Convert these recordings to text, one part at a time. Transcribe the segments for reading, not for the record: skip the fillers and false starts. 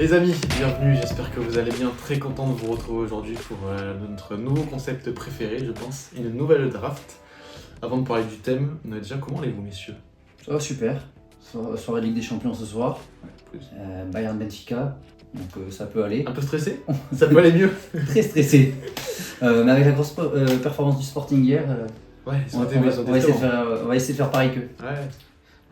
Les amis, bienvenue, j'espère que vous allez bien, très content de vous retrouver aujourd'hui pour notre nouveau concept préféré, je pense, une nouvelle draft. Avant de parler du thème, déjà comment allez-vous messieurs? Ça va super. Soirée de Ligue des Champions ce soir. Plus. Bayern Benfica. Donc ça peut aller. Un peu stressé? Ça peut aller mieux? Très stressé. Mais avec la grosse performance du Sporting hier, Ouais, on va essayer de faire pareil qu'eux. Ouais,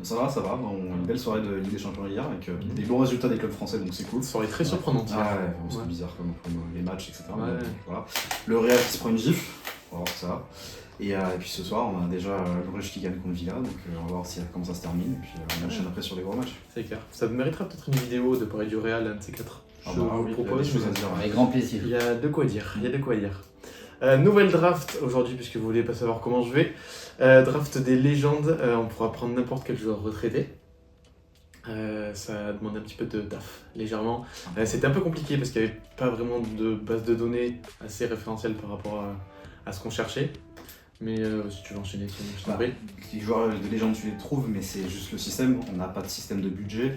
Ça va. On a une belle soirée de Ligue des Champions hier avec des bons résultats des clubs français, donc c'est cool. soirée très surprenante. Ah ouais, c'est Ouais. bizarre comme les matchs, etc. Ouais. Donc, voilà. Le Real qui se prend une gifle, on va voir ça. Et puis ce soir, on a déjà l'Orège qui gagne contre Villa, donc on va voir comment ça se termine. Et puis on enchaîne après sur les gros matchs. C'est clair. Ça mériterait peut-être une vidéo de parler du Real, un de ces quatre. Ah Je bah vous oui, il y a propose. des choses à dire. Avec grand plaisir. Il y a de quoi dire, nouvelle draft aujourd'hui, puisque vous voulez pas savoir comment je vais. Draft des légendes, on pourra prendre n'importe quel joueur retraité. Ça demande un petit peu de taf, légèrement. C'était un peu compliqué parce qu'il n'y avait pas vraiment de base de données assez référentielle par rapport à ce qu'on cherchait. Mais si tu veux enchaîner, je t'en prie. Les joueurs de légende, tu les trouves, mais c'est juste le système. On n'a pas de système de budget,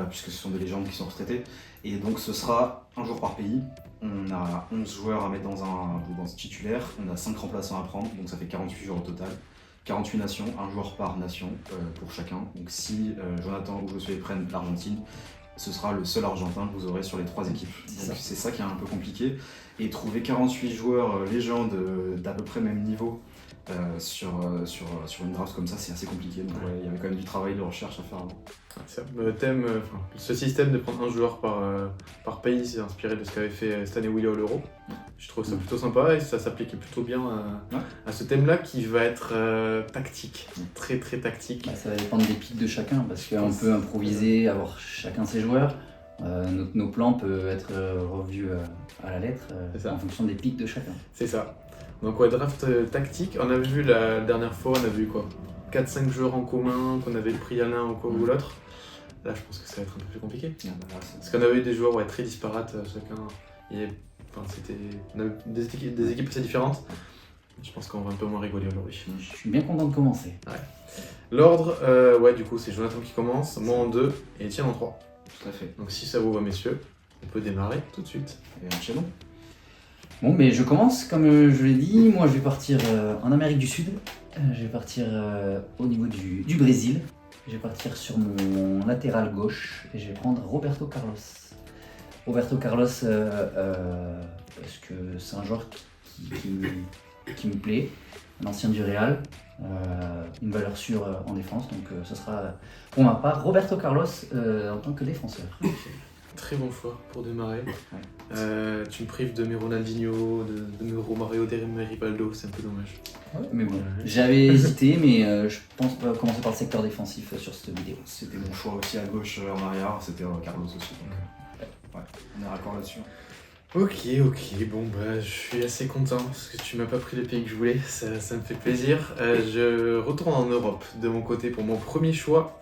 puisque ce sont des légendes qui sont retraitées. Et donc ce sera un joueur par pays. On a 11 joueurs à mettre dans ce titulaire. On a 5 remplaçants à prendre, donc ça fait 48 joueurs au total. 48 nations, un joueur par nation pour chacun. Donc si Jonathan ou Josué prennent l'Argentine, ce sera le seul Argentin que vous aurez sur les 3 équipes. Donc c'est ça qui est un peu compliqué. Et trouver 48 joueurs légendes d'à peu près même niveau sur une draft comme ça, c'est assez compliqué. Donc ouais, il y avait quand même du travail de recherche à faire avant. Ce système de prendre un joueur par pays, c'est inspiré de ce qu'avait fait cette année Willy à l'Euro. Je trouve ça plutôt sympa et ça s'applique plutôt bien à ce thème-là qui va être tactique, très très tactique. Bah, ça va dépendre des pics de chacun parce qu'on peut improviser, avoir chacun ses joueurs. Nos plans peuvent être revus à la lettre en fonction des pics de chacun. C'est ça. Donc ouais, draft tactique. On avait vu la dernière fois, on a vu quoi 4-5 joueurs en commun, qu'on avait pris à l'un ou l'autre. Là, je pense que ça va être un peu plus compliqué. Parce qu'on avait eu des joueurs très disparates, chacun. On avait des équipes assez différentes. Je pense qu'on va un peu moins rigoler aujourd'hui. Je suis bien content de commencer. Ouais. L'ordre, du coup, c'est Jonathan qui commence, moi en 2 et Étienne en 3. Tout à fait. Donc si ça vous va, messieurs, on peut démarrer tout de suite. Et enchaînons. Bon, mais je commence, comme je l'ai dit, moi je vais partir en Amérique du Sud, je vais partir au niveau du Brésil, je vais partir sur mon latéral gauche et je vais prendre Roberto Carlos. Roberto Carlos, parce que c'est un joueur qui me plaît, un ancien du Real, une valeur sûre en défense, donc ce sera pour ma part Roberto Carlos en tant que défenseur. Très bon choix pour démarrer. Tu me prives de mes Ronaldinho, de mes Romario, de mes Rivaldo, c'est un peu dommage. Ouais, mais bon, j'avais hésité, mais je pense qu'on va commencer par le secteur défensif sur cette vidéo. C'était mon choix aussi à gauche en arrière, c'était Carlos aussi. Donc, ouais, on est raccord là-dessus. Ok, bon je suis assez content parce que tu m'as pas pris le pays que je voulais, ça me fait plaisir. Je retourne en Europe de mon côté pour mon premier choix.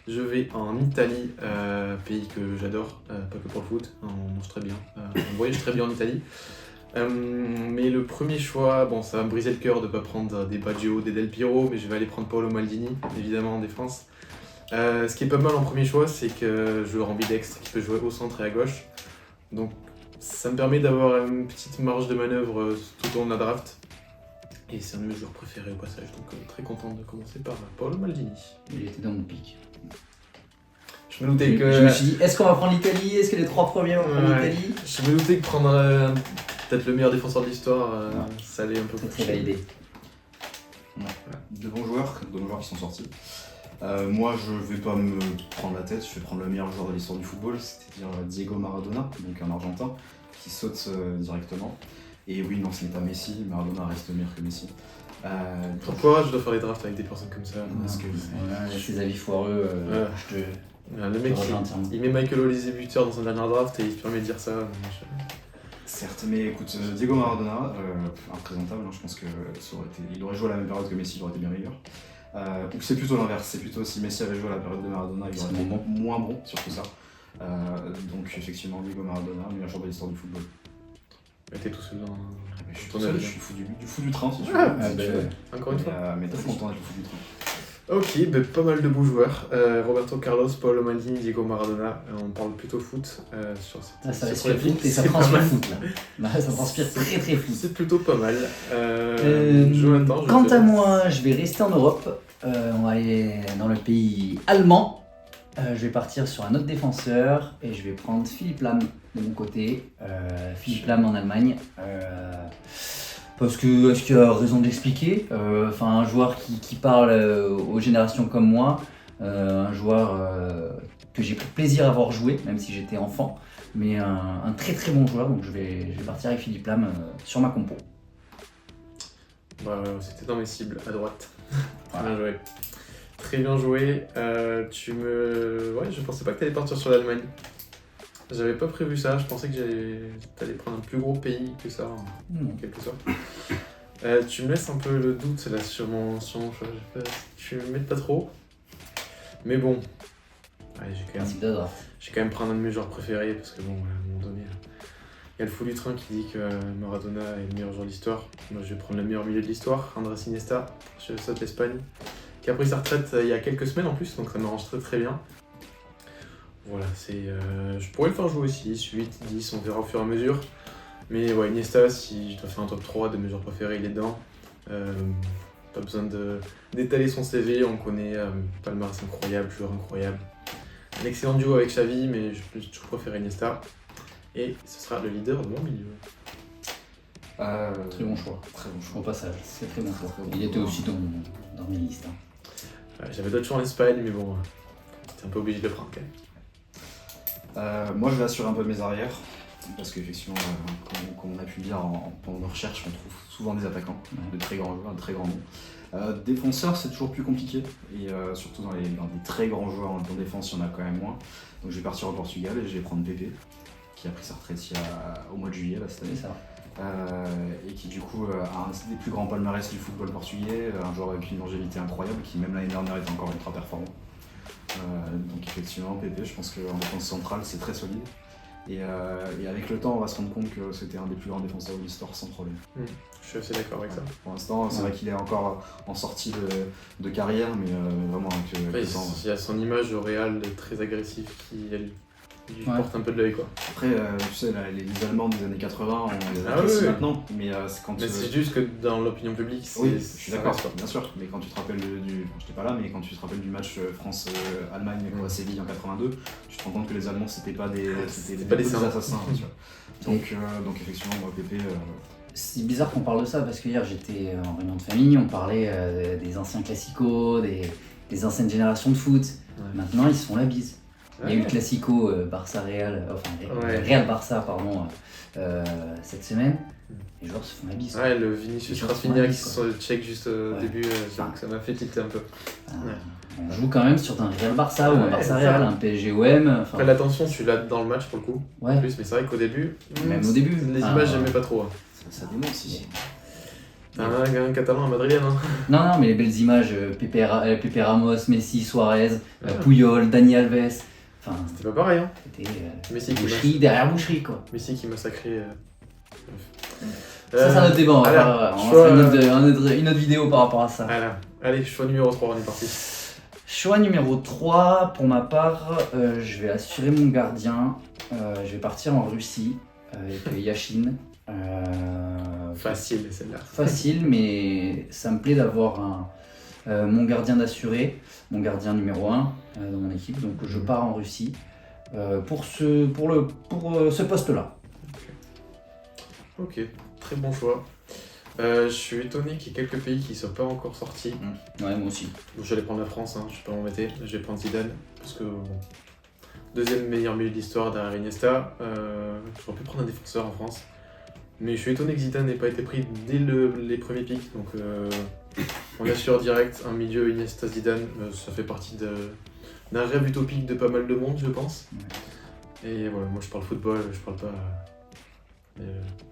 Je vais en Italie, pays que j'adore, pas que pour le foot, on mange très bien, on voyage très bien en Italie. Mais le premier choix, ça va me briser le cœur de ne pas prendre des Baggio, des Del Piero, mais je vais aller prendre Paolo Maldini, évidemment en défense. Ce qui est pas mal en premier choix, c'est que je joue ambidextre qui peut jouer au centre et à gauche. Donc ça me permet d'avoir une petite marge de manœuvre tout au long de la draft. Et c'est un de mes joueurs préférés au passage, donc très content de commencer par Paolo Maldini. Il était dans mon pic. Je me doutais que... Je me suis dit, est-ce qu'on va prendre l'Italie? Est-ce que les 3 premiers vont prendre l'Italie? Je me doutais que prendre peut-être le meilleur défenseur de l'histoire, ça allait un peu plus. C'est très validé. Ouais. De bons joueurs qui sont sortis. Moi, je vais pas me prendre la tête, je vais prendre le meilleur joueur de l'histoire du football, c'est-à-dire Diego Maradona, donc un Argentin, qui saute directement. Et oui, non, ce n'est pas Messi, Maradona reste meilleur que Messi. Pourquoi je dois faire les drafts avec des personnes comme ça? Parce que ces avis foireux, le mec, il met Michael Olise buteur dans son dernier draft et il se permet de dire ça. Certes, mais écoute, Diego Maradona, imprésentable, je pense qu'il aurait joué à la même période que Messi, il aurait été bien meilleur. Ou c'est plutôt l'inverse, c'est plutôt si Messi avait joué à la période de Maradona, il aurait été moins bon, surtout ça. Donc effectivement, Diego Maradona, meilleur joueur de l'histoire du football. Mais t'es tout seul dans... je suis fou du train si tu veux. Encore une fois. Mais très content d'être le fou du train. Ok, pas mal de beaux joueurs. Roberto Carlos, Paolo Maldini, Diego Maradona. On parle plutôt foot sur cette Ah, ça sur respire la pique, foot et ça c'est pas transpire mal. foot là. Là, ça transpire très très foot. C'est plutôt pas mal. Jonathan, je Quant te à laisse. moi, je vais rester en Europe. On va aller dans le pays allemand. Je vais partir sur un autre défenseur et je vais prendre Philipp Lahm de mon côté. Philipp Lahm en Allemagne. Parce que, est-ce qu'il y a raison de l'expliquer? Enfin, un joueur qui parle aux générations comme moi. Un joueur que j'ai pris plaisir à voir jouer, même si j'étais enfant. Mais un très très bon joueur. Donc je vais partir avec Philipp Lahm sur ma compo. Bah, c'était dans mes cibles à droite. Très Voilà. bien joué. Très bien joué. Ouais, je pensais pas que t'allais partir sur l'Allemagne. J'avais pas prévu ça. Je pensais que t'allais prendre un plus gros pays que ça, en quelque sorte. Tu me laisses un peu le doute là sur mon choix. Tu me m'aides pas trop. Mais bon. Allez, Principe de draft. je vais quand même prendre un de mes joueurs préférés parce que bon, à un moment donné, il y a le fou du train qui dit que Maradona est le meilleur joueur de l'histoire. Moi, je vais prendre le meilleur milieu de l'histoire, Andrés Iniesta, je saute l'Espagne, qui a pris sa retraite il y a quelques semaines en plus, donc ça m'arrange très très bien. Voilà, je pourrais le faire jouer aussi, 8, 10, on verra au fur et à mesure. Mais ouais, Iniesta, si je dois faire un top 3 de mes joueurs préférés, il est dedans. Pas besoin d'étaler son CV, on connaît palmarès incroyable, joueur incroyable. Un excellent duo avec Xavi, mais je toujours préféré Iniesta. Et ce sera le leader de mon milieu. Très bon choix. Très bon Au choix. passage, c'est très bon choix. Très bon Il était choix. aussi dans mes listes. Hein. Ouais, j'avais d'autres choix en Espagne, mais bon, j'étais un peu obligé de le prendre quand même. Moi, je vais assurer un peu mes arrières. Parce qu'effectivement, comme on a pu le dire pendant nos recherches, on trouve souvent des attaquants, de très grands joueurs, de très grands noms. Défenseur, c'est toujours plus compliqué, et surtout dans des très grands joueurs en défense, il y en a quand même moins. Donc je vais partir au Portugal et je vais prendre Pepe, qui a pris sa retraite au mois de juillet là, cette année. C'est ça. Et qui du coup a un des plus grands palmarès du football portugais, un joueur avec une longévité incroyable, qui même l'année dernière était encore ultra performant. Donc effectivement, Pepe, je pense qu'en défense centrale, c'est très solide. Et avec le temps, on va se rendre compte que c'était un des plus grands défenseurs de l'histoire sans problème. Je suis assez d'accord avec ça. Pour l'instant, c'est vrai qu'il est encore en sortie de carrière, mais vraiment avec Après, le temps. il y a son image au Real très agressif qui lui Ouais. porte un peu de l'œil, quoi. Après, tu sais, les Allemands des années 80, on les Ah apprécie oui, oui. maintenant, mais c'est quand Mais c'est juste que dans l'opinion publique, c'est. Oui, je suis ça d'accord, reste pas. bien sûr, mais quand tu te rappelles j'étais pas là, mais quand tu te rappelles du match France-Allemagne à Séville en 82, tu te rends compte que les Allemands c'était pas des pas des des saints. assassins. Tu vois. Donc effectivement, moi, Pépé, C'est bizarre qu'on parle de ça parce que hier j'étais en réunion de famille, on parlait des anciens classicos, des anciennes générations de foot. Ouais. Maintenant ils se font la bise. Il y a eu le Ouais. classico Barça-Real, Ouais. Real-Barça pardon, cette semaine. Les joueurs se font la bise. Ouais, le Vinicius Les gens Rafinha sont qui ravis, se check juste au Ouais. début, j'avoue que ça m'a fait tilter un peu. On joue quand même sur un Real-Barça ou un Ouais, Barça-Real, ça. un PSG-OM. Enfin, Après, l'attention, tu l'as dans le match pour le coup. En ouais. plus, mais c'est vrai qu'au début. Même au début. Les Ah, images, ouais. j'aimais pas trop. Hein. ça dénonce ici. T'as un catalan, un madrilène, hein. Non, mais les belles images, Pepe Ramos, Messi, Suarez, Ouais. Puyol, Dani Alves. Enfin, C'était pas pareil, hein. c'était Messi qui boucherie derrière boucherie quoi. Messi qui massacrait. Ça, c'est un autre débat. allez, On choix, fera une autre vidéo par rapport à ça. Voilà. Allez, choix numéro 3, on est parti. Choix numéro 3, pour ma part, je vais assurer mon gardien. Je vais partir en Russie avec Yashin. Facile, celle-là. Facile, mais ça me plaît d'avoir mon gardien d'assuré, mon gardien numéro 1 dans mon équipe. Donc je pars en Russie pour ce poste-là. Ok, très bon choix. Je suis étonné qu'il y ait quelques pays qui ne soient pas encore sortis. Ouais, moi aussi. Donc, j'allais prendre la France, hein, je vais pas m'embêter. Je vais prendre Zidane, parce que bon, deuxième meilleur milieu de l'histoire derrière Iniesta. J'aurais pu prendre un défenseur en France. Mais je suis étonné que Zidane n'ait pas été pris dès les premiers pics. Donc on assure direct un milieu Iniesta Zidane. Ça fait partie d'un rêve utopique de pas mal de monde, je pense. Et voilà, moi je parle football, je parle pas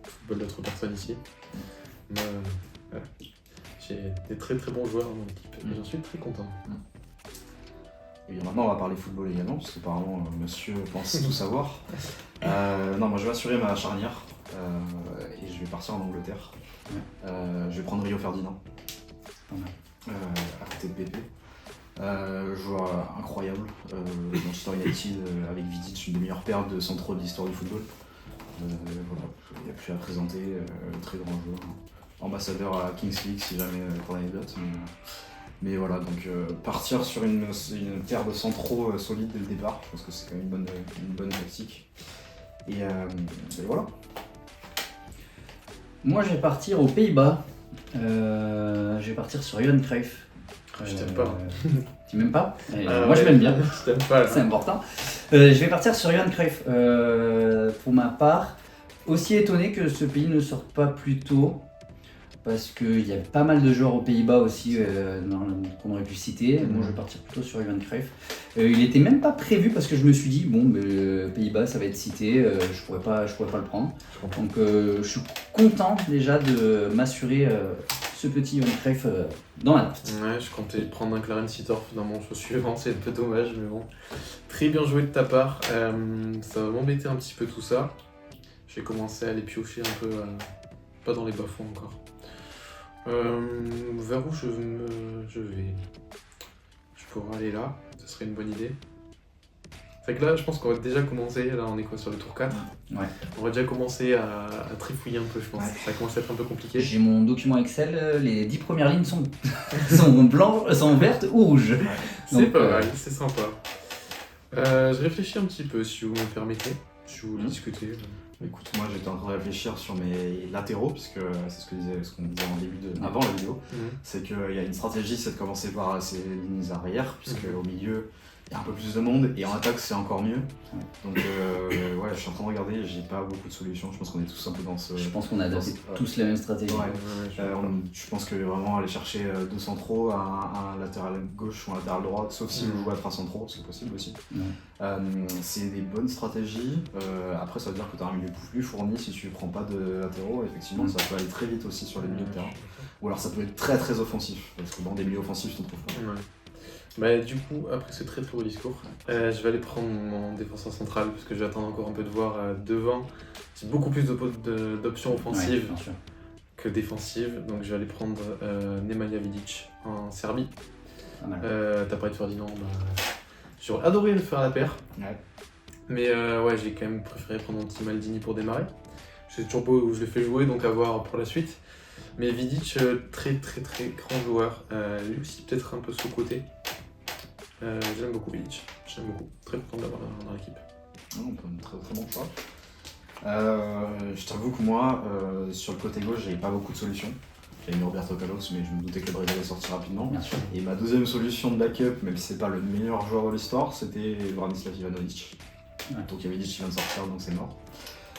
football d'autres personnes ici. Moi, voilà. J'ai des très très bons joueurs dans mon équipe et j'en suis très content. Et bien maintenant, on va parler football également, parce qu'apparemment, monsieur pense tout savoir. Non, moi je vais assurer ma charnière et je vais partir en Angleterre. Je vais prendre Rio Ferdinand Pas mal. à côté de Pépé. Joueur incroyable. Manchester United avec Vidic, une des meilleures paires de centraux de l'histoire du football. Voilà, il n'y a plus à présenter, très grand joueur. Ambassadeur à Kings League si jamais pour l'anecdote. Mais voilà, donc partir sur une paire de centraux solide dès le départ, je pense que c'est quand même une bonne tactique. Et voilà. Moi, je vais partir aux Pays-Bas. Je vais partir sur Johan Cruyff. Je t'aime pas. Tu m'aimes pas? Moi, je m'aime bien. Je t'aime pas, là. C'est important. Je vais partir sur Johan Cruyff. Pour ma part, aussi étonné que ce pays ne sorte pas plus tôt. Parce qu'il y a pas mal de joueurs aux Pays-Bas aussi qu'on aurait pu citer. Moi, je vais partir plutôt sur Johan Cruyff. Il était même pas prévu parce que je me suis dit, bon, Pays-Bas, ça va être cité, je pourrais pas le prendre. Donc, je suis content déjà de m'assurer ce petit Johan Cruyff dans la draft. Ouais, je comptais prendre un Clarence Seedorf dans mon choix suivant, c'est un peu dommage, mais bon. Très bien joué de ta part. Ça va m'embêter un petit peu tout ça. Je vais commencer à les piocher un peu, pas dans les bas-fonds encore. Vers où je vais? Je pourrais aller là, ce serait une bonne idée. C'est que là, je pense qu'on va déjà commencer, là on est quoi sur le tour 4? Ouais. On va déjà commencer à trifouiller un peu, je pense. Ouais. Ça commence à être un peu compliqué. J'ai mon document Excel, les 10 premières lignes sont, sont vertes ou rouges. C'est Donc, pas mal, c'est sympa. Je réfléchis un petit peu, si vous me permettez, si vous voulez discuter. Écoute, moi j'étais en train de réfléchir sur mes latéraux, puisque c'est ce qu'on disait en début avant la vidéo. C'est qu'il y a une stratégie, c'est de commencer par ces lignes arrière, puisque au milieu il y a un peu plus de monde, et en attaque c'est encore mieux. Donc ouais, je suis en train de regarder, j'ai pas beaucoup de solutions, je pense qu'on est tous un peu dans ce... Je pense qu'on a adapté tous les mêmes stratégies. Ouais. Je pense que vraiment aller chercher deux centraux, un latéral gauche ou un latéral droit, sauf si vous jouez à 3 centraux, c'est possible aussi. C'est des bonnes stratégies. Après, ça veut dire que tu as un milieu plus fourni si tu prends pas de latéraux. Effectivement, ça peut aller très vite aussi sur les milieux de terrain. Ou alors ça peut être très très offensif, parce que dans des milieux offensifs, tu ne trouves pas. Ouais. Bah, du coup, après ce très très beau discours, je vais aller prendre mon défenseur central parce que j'attends encore un peu de voir devant. J'ai beaucoup plus d'options offensives que défensives, donc je vais aller prendre Nemanja Vidic en Serbie. T'as parlé de Ferdinand, j'aurais adoré le faire à la paire. Ouais. Mais ouais, j'ai quand même préféré prendre un petit Maldini pour démarrer. C'est toujours beau où je l'ai fait jouer, donc à voir pour la suite. Mais Vidic, très très très grand joueur, lui aussi peut-être un peu sous-côté. J'aime beaucoup Vidic, j'aime beaucoup, très content de l'avoir dans l'équipe. Très très bon choix. Je t'avoue que moi, sur le côté gauche, j'avais pas beaucoup de solutions. J'avais mis Roberto Carlos, mais je me doutais que le Brésil allait sortir rapidement. Bien sûr. Et ma deuxième solution de backup, même si c'est pas le meilleur joueur de l'histoire, c'était Branislav Ivanovic. Donc il y avait Vidic qui vient de sortir, donc c'est mort.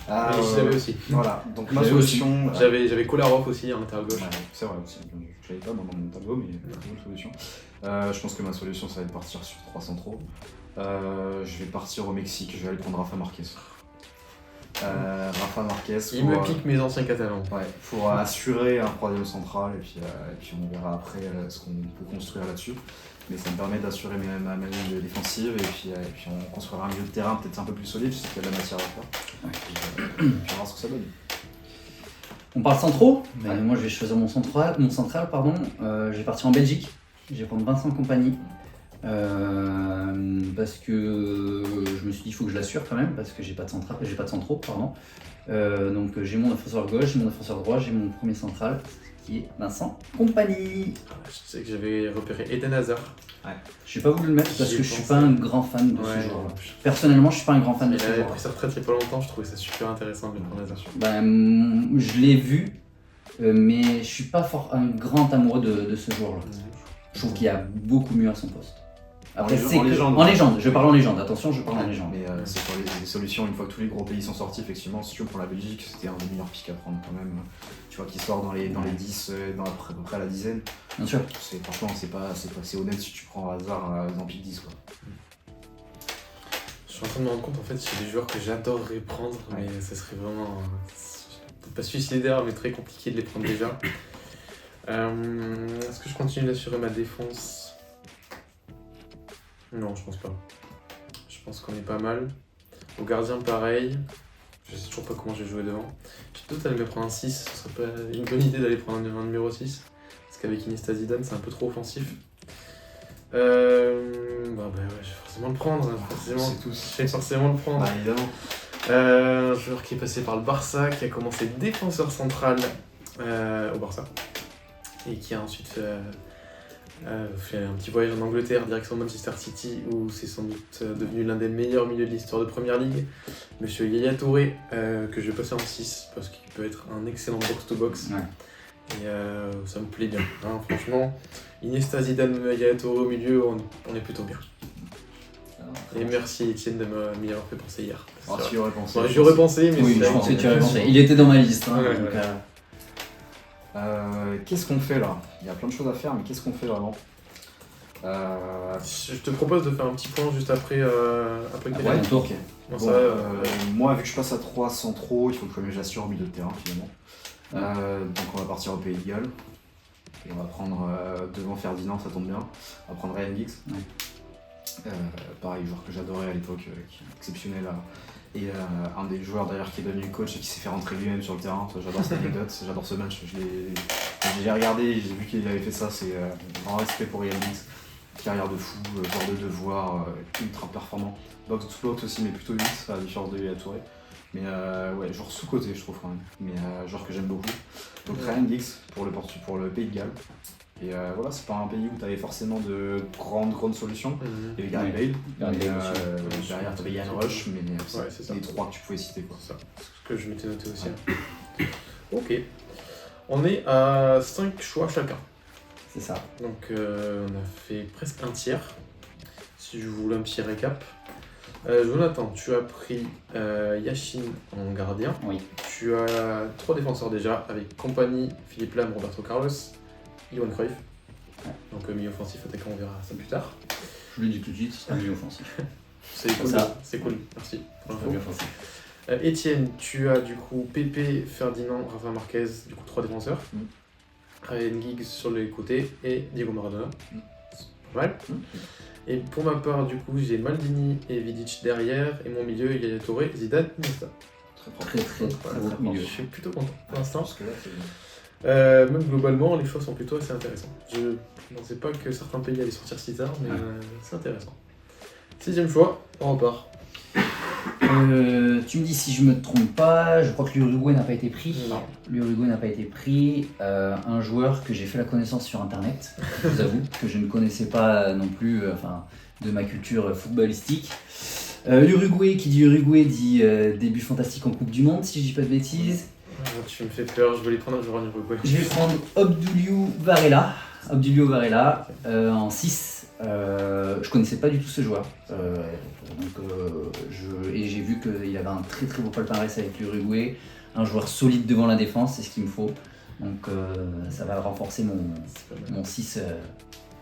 Mais je l'avais aussi. Voilà, donc ma solution... J'avais Kolarov aussi en latéral gauche. Ouais, c'est vrai aussi, je l'avais pas dans mon tableau, mais très bonne solution. Je pense que ma solution, ça va être de partir sur 3 centraux. Je vais partir au Mexique, je vais aller prendre Rafa Marquez. Rafa Marquez. Il me pique mes anciens catalans. Ouais, pour assurer un troisième central, et puis on verra après ce qu'on peut construire là-dessus. Mais ça me permet d'assurer ma ligne défensive, et puis on construira un milieu de terrain peut-être un peu plus solide, je sais qu'il y a de la matière à faire. Et puis on va voir ce que ça donne. On parle centraux. Moi, je vais choisir mon central. Je vais partir en Belgique. Je vais prendre Vincent Kompany. Parce que je me suis dit il faut que je l'assure quand même parce que j'ai pas de centraux donc j'ai mon défenseur gauche, j'ai mon défenseur droit, j'ai mon premier central qui est Vincent Kompany. Je sais que j'avais repéré Eden Hazard. Je vais pas voulu le mettre parce que je suis pas un grand fan de ce joueur-là. Personnellement, je suis pas un grand fan de ce joueur-là. Il a pris sa retraite il y a pas longtemps, je trouvais ça super intéressant de le prendre Hazard. Je l'ai vu, mais je suis pas un grand amoureux de ce joueur-là. Je trouve qu'il y a beaucoup mieux à son poste. Après, en légende, je parle en légende, attention, je parle en légende. Mais c'est sur les solutions, une fois que tous les gros pays sont sortis, effectivement, si tu veux, pour la Belgique, c'était un des meilleurs pics à prendre quand même. Tu vois, qui sort dans les 10, à peu près à la dizaine. Bien sûr. Franchement, c'est honnête si tu prends hasard dans pic 10, quoi. Je suis en train de me rendre compte, en fait, c'est des joueurs que j'adorerais prendre, mais ça serait vraiment, pas suicidaire, mais très compliqué de les prendre déjà. Est-ce que je continue d'assurer ma défense ? Non, je pense pas. Je pense qu'on est pas mal. Au gardien, pareil. Je sais toujours pas comment je vais jouer devant. J'ai peut-être aller me prendre un 6. Ce serait pas une bonne idée d'aller prendre un numéro 6. Parce qu'avec Iniesta Zidane, c'est un peu trop offensif. Je vais forcément le prendre. Forcément. C'est tous. Je vais forcément le prendre. Bah, évidemment. Un joueur qui est passé par le Barça, qui a commencé défenseur central au Barça et qui a ensuite fait un petit voyage en Angleterre, direction Manchester City, où c'est sans doute devenu l'un des meilleurs milieux de l'histoire de Première Ligue. Monsieur Yaya Touré, que je vais passer en 6 parce qu'il peut être un excellent box-to-box. Ouais. Et ça me plaît bien, hein, franchement. Iniesta, Zidane, Yaya Touré au milieu, on est plutôt bien. Et merci Étienne de m'y avoir fait penser hier. Tu y aurais pensé. J'y aurais pensé, mais Oui, c'est je vrai pensais que- que tu avais pensé. Il était dans ma liste. Hein, Ouais, donc, ouais. Qu'est-ce qu'on fait là? Il y a plein de choses à faire, mais qu'est-ce qu'on fait vraiment? Je te propose de faire un petit point juste après le ouais, ton tour. Bon, Bon, ça, moi, vu que je passe à 3 centraux, il faut que j'assure au milieu de terrain finalement. Donc on va partir au Pays de Galles. Et on va prendre devant Ferdinand, ça tombe bien. On va prendre Ryan Giggs. Ouais. Pareil, joueur que j'adorais à l'époque, qui est exceptionnel. Et un des joueurs d'ailleurs qui est devenu coach et qui s'est fait rentrer lui-même sur le terrain. J'adore cette anecdote, j'adore ce match. J'ai regardé et j'ai vu qu'il avait fait ça. C'est un grand respect pour Ryan Giggs. Carrière de fou, joueur de devoir, ultra performant. Box to box aussi, mais plutôt 8, à la différence de Yaya Touré. Mais ouais, joueur sous-côté, je trouve quand même. Mais joueur que j'aime beaucoup. Donc Ryan Giggs pour le Pays de Galles. Et voilà, c'est pas un pays où tu avais forcément de grandes solutions. Il y avait Gary Bale, Gary mais, Bale aussi. derrière tu avais Ian Rush, mais c'est ça. les 3 que tu pouvais citer. Quoi. C'est ça, ce que je m'étais noté aussi. Ok. On est à 5 choix chacun. C'est ça. Donc on a fait presque un tiers. Si je voulais un petit récap. Jonathan, tu as pris Yashin en gardien. Oui. Tu as 3 défenseurs déjà avec Compagnie, Philippe Lam, Roberto Carlos, Johan Cruyff. Ouais. Donc milieu offensif attaquant, on verra ça plus tard. Je le dis tout de suite, c'est un milieu offensif. C'est cool, Ça. c'est cool, merci pour Un l'info. milieu offensif. Étienne, tu as du coup Pepe, Ferdinand, Rafa Marquez, du coup 3 défenseurs. Ryan Giggs sur les côtés et Diego Maradona. C'est pas mal. Et pour ma part, du coup, j'ai Maldini et Vidic derrière, et mon milieu, Yaya Touré, Zidane, Iniesta. Très beau milieu. Je suis plutôt content pour l'instant. Parce que là, c'est Même globalement, les choix sont plutôt assez intéressants. Je ne pensais pas que certains pays allaient sortir si tard, mais Ouais. c'est intéressant. 6ème choix, on repart. Tu me dis si je me trompe pas, je crois que l'Uruguay n'a pas été pris. Non. L'Uruguay n'a pas été pris. Un joueur que j'ai fait la connaissance sur internet, je vous avoue, que je ne connaissais pas non plus de ma culture footballistique. L'Uruguay, qui dit Uruguay, dit début fantastique en Coupe du Monde, si je dis pas de bêtises. Tu me fais peur, je voulais prendre un joueur en Uruguay. Je vais prendre Obdulio Varela en 6. Je connaissais pas du tout ce joueur. Et j'ai vu qu'il avait un très très beau palmarès avec l'Uruguay. Un joueur solide devant la défense, c'est ce qu'il me faut. Donc ça va renforcer C'est pas mal. mon 6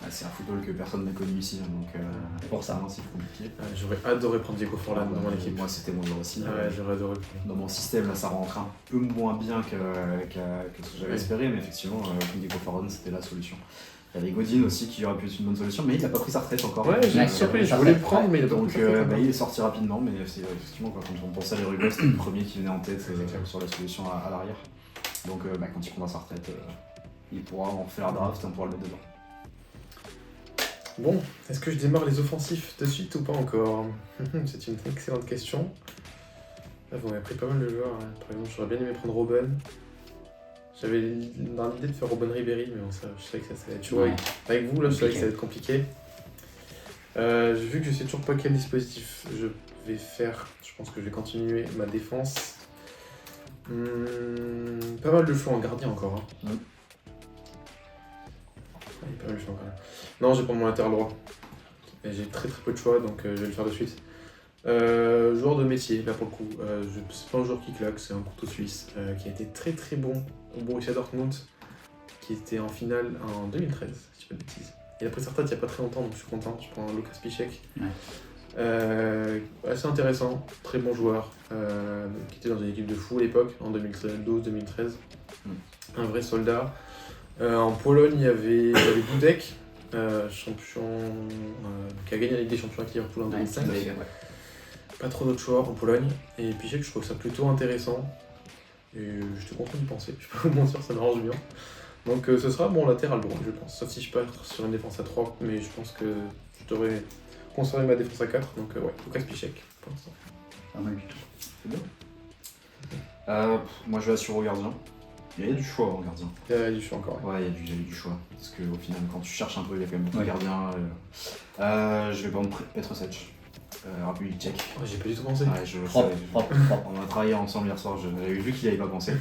c'est un football que personne n'a connu ici, hein, donc pour ça. c'est compliqué. J'aurais adoré prendre Diego Forlan dans mon équipe. Moi, c'était mon joueur aussi. Ah ouais, j'aurais adoré. Dans mon système, là, ça rentre un peu moins bien que ce que j'avais Ouais. espéré, mais effectivement, Diego Forlan, c'était la solution. Il y avait Godin aussi qui aurait pu être une bonne solution, mais il n'a pas pris sa retraite encore. Ouais, j'ai Ouais, surpris, je ça voulais fait- le prendre, mais il a pas Donc pris sa retraite. il est sorti rapidement, mais c'est effectivement quand on pensait à l'Uruguay, c'était le premier qui venait en tête sur la solution à l'arrière. Donc quand il prendra sa retraite, il pourra en faire un draft et on pourra le mettre dedans. Bon, est-ce que je démarre les offensifs de suite ou pas encore? C'est une excellente question. Là, vous m'avez pris pas mal de joueurs. Hein. Par exemple, j'aurais bien aimé prendre Robben. J'avais dans l'idée de faire Robben Ribéry, mais bon, ça, je savais que ça allait être chaud. Ouais. Avec vous, là, je savais que ça allait être compliqué. Vu que je sais toujours pas quel dispositif je vais faire, je pense que je vais continuer ma défense. Pas mal de choix en gardien encore. Hein. Ouais. Ouais, pas mal de choix encore. Non, j'ai pas mon latéral droit. Et j'ai très peu de choix, donc je vais le faire de suite. Joueur de métier, là pour le coup. C'est pas un joueur qui claque, c'est un couteau suisse qui a été très bon au Borussia Dortmund, qui était en finale en 2013, si je dis pas de bêtises. Il a pris sa retraite il y a pas très longtemps, donc je suis content. Je prends Lukas Piszczek. Ouais. Assez intéressant, très bon joueur, qui était dans une équipe de fou à l'époque, en 2012-2013. Un vrai soldat. En Pologne, il y avait Dudek, champion qui a gagné la Ligue des Champions avec Liverpool en 2005. Pas trop d'autres joueurs en Pologne. Et Piszczek, je trouve ça plutôt intéressant. Et j'étais content d'y penser, je peux pas vous mentir, ça m'arrange bien. Donc ce sera mon latéral droit, je pense. Sauf si je pars sur une défense à 3, mais je pense que je devrais conserver ma défense à 4. Donc ouais, Lucas Piszczek pour l'instant. Pas mal du tout. C'est bien. Moi je vais assurer au gardien. Il y a du choix en gardien. Il y a du choix encore. Ouais, il y a du choix. Parce qu'au final, quand tu cherches un peu, il y a quand même beaucoup de Ouais. gardiens. Je vais prendre Petrosec, République tchèque. Oh, j'ai pas du tout pensé. Ouais, je Propre, savais, propre. On a travaillé ensemble hier soir, j'avais vu qu'il n'y avait pas pensé.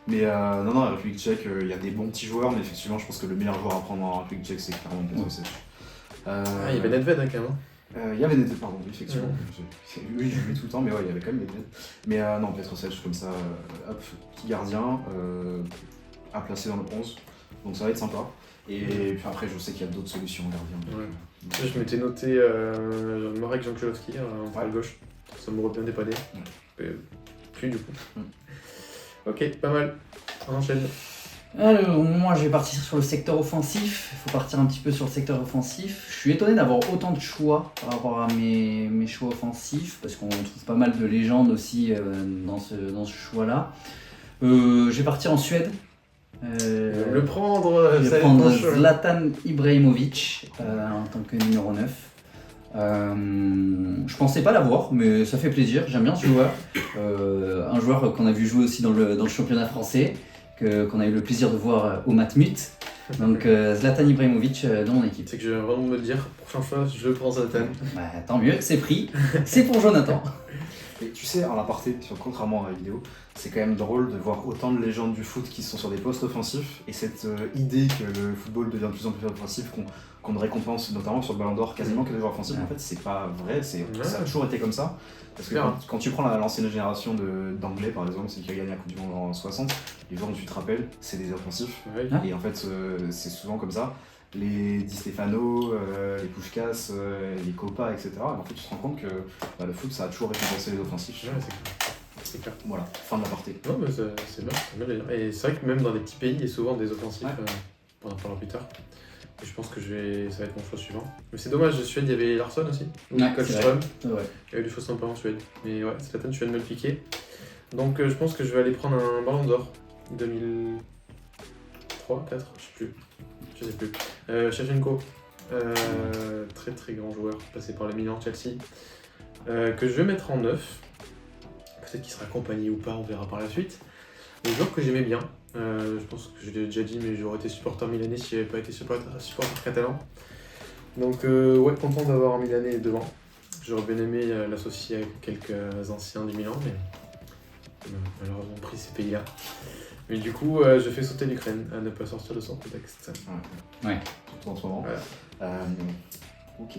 Mais non, la République tchèque, il y a des bons petits joueurs, mais effectivement, je pense que le meilleur joueur à prendre en République tchèque, c'est clairement Petrosec. Ah, il y avait Nedved hein, quand même. Il y avait Nedved, pardon, effectivement. Oui, je l'ai tout le temps, mais ouais, il y avait quand même Nedved. Mais non, Petrosec, comme ça, hop, petit gardien, à placer dans le 11. Donc ça va être sympa. Et puis après, je sais qu'il y a d'autres solutions en gardien. Donc, Ouais. Je m'étais noté Marek Jankulovski en latéral gauche. Ça m'aurait bien dépanné. Plus du coup. Ok, pas mal. On enchaîne. Alors, moi je vais partir sur le secteur offensif. Il faut partir un petit peu sur le secteur offensif. Je suis étonné d'avoir autant de choix par rapport à mes choix offensifs, parce qu'on trouve pas mal de légendes aussi dans ce choix-là. Je vais partir en Suède. Le prendre, Je ça vais va être prendre mon choix. Zlatan Ibrahimovic en tant que numéro 9. Je pensais pas l'avoir, mais ça fait plaisir, j'aime bien ce joueur. Un joueur qu'on a vu jouer aussi dans le championnat français, qu'on a eu le plaisir de voir au Matmut. Donc Zlatan Ibrahimovic dans mon équipe. C'est que je vais vraiment me dire, prochain choix, je prends Zlatan. Bah, tant mieux, c'est pris. C'est pour Jonathan. Et tu sais, en aparté, contrairement à la vidéo, c'est quand même drôle de voir autant de légendes du foot qui sont sur des postes offensifs et cette idée que le football devient de plus en plus offensif, qu'on récompense notamment sur le Ballon d'Or quasiment que des joueurs offensifs. En fait, c'est pas vrai, ça a toujours été comme ça. Parce que quand tu prends l'ancienne génération d'Anglais par exemple, c'est qui a gagné la Coupe du Monde en 60, les joueurs dont tu te rappelles, c'est des offensifs. Ouais. Et en fait, c'est souvent comme ça. Les Di Stefano, les Puskás, les Copa, etc. Et en fait, tu te rends compte que le foot, ça a toujours récompensé les offensifs. Ouais, c'est clair. C'est clair. Voilà, fin de l'aparté. Non, mais c'est bien, délire. Et c'est vrai que même dans des petits pays, il y a souvent des offensifs. Ouais. On en parlera plus tard. Et je pense que ça va être mon choix suivant. Mais c'est dommage, Suède, il y avait Larsson aussi. Ouais, Kohlström. Ouais. Il y a eu des choses sympas en Suède. Mais ouais, Zlatan, tu viens de me le piquer. Donc je pense que je vais aller prendre un Ballon d'Or 2003, 4, je sais plus. Shevchenko, très très grand joueur, passé par le Milan, Chelsea, que je vais mettre en 9. Peut-être qu'il sera accompagné ou pas, on verra par la suite. Les joueurs que j'aimais bien, je pense que je l'ai déjà dit, mais j'aurais été supporter milanais si j'avais pas été supporter catalan. Donc ouais, content d'avoir un Milanais devant. J'aurais bien aimé l'associer avec quelques anciens du Milan, mais malheureusement pris ces pays-là. Mais du coup, je fais sauter l'Ukraine à ne pas sortir de son contexte. Ouais. Surtout en ce moment. Voilà. Ok.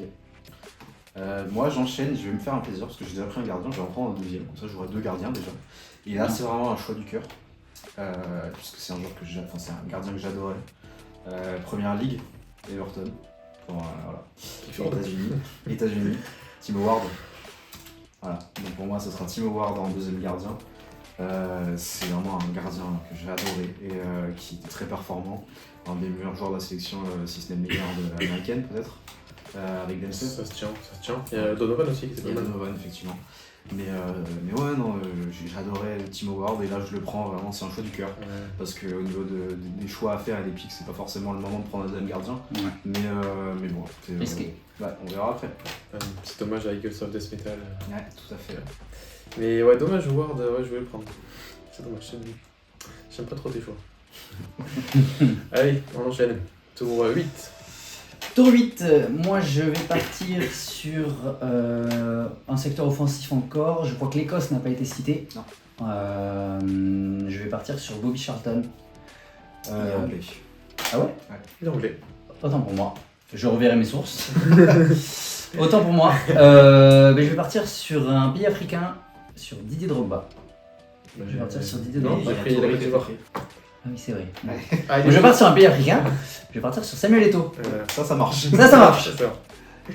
Moi j'enchaîne, je vais me faire un plaisir parce que j'ai déjà pris un gardien, je vais en prendre un deuxième, comme ça j'aurai deux gardiens déjà. Et là c'est vraiment un choix du cœur, puisque c'est un joueur c'est un gardien que j'adorais. Première ligue, Everton. Voilà. États-Unis, Timo Ward. Voilà. Donc pour moi ce sera Timo Ward en deuxième gardien. C'est vraiment un gardien que j'ai adoré et qui est très performant. Un des meilleurs joueurs de la sélection, si ce n'est le meilleur de l'américaine peut-être. Avec Dempsey. Ça se tient. Il y a Donovan aussi qui était Il y a pas mal. Donovan effectivement. Mais ouais, non, j'adorais Timo Ward et là je le prends vraiment, c'est un choix du cœur. Ouais. Parce qu'au niveau des choix à faire et des pics, c'est pas forcément le moment de prendre un deuxième gardien. Ouais. Mais bon, Risqué. Ouais, on verra après. C'est dommage avec Eagles of Death Metal. Ouais, tout à fait. Mais ouais, dommage, Ward, ouais, je voulais le prendre. C'est dommage, j'aime pas trop tes choix. Allez, on enchaîne. Tour 8. Tour 8, moi je vais partir sur un secteur offensif encore. Je crois que l'Écosse n'a pas été citée. Non. Je vais partir sur Bobby Charlton. Il est anglais. Ah ouais? Il est anglais. Autant pour moi. Je reverrai mes sources. Autant pour moi. Mais je vais partir sur un pays africain, sur Didier Drogba. Je vais partir sur Didier Non, Drogba. j'ai pris la Côte d'Ivoire. Ah oui, c'est vrai. Ah, Donc, je vais partir sur un pays africain. Je vais partir sur Samuel Eto'o. Ça marche. Ça marche. C'est ça.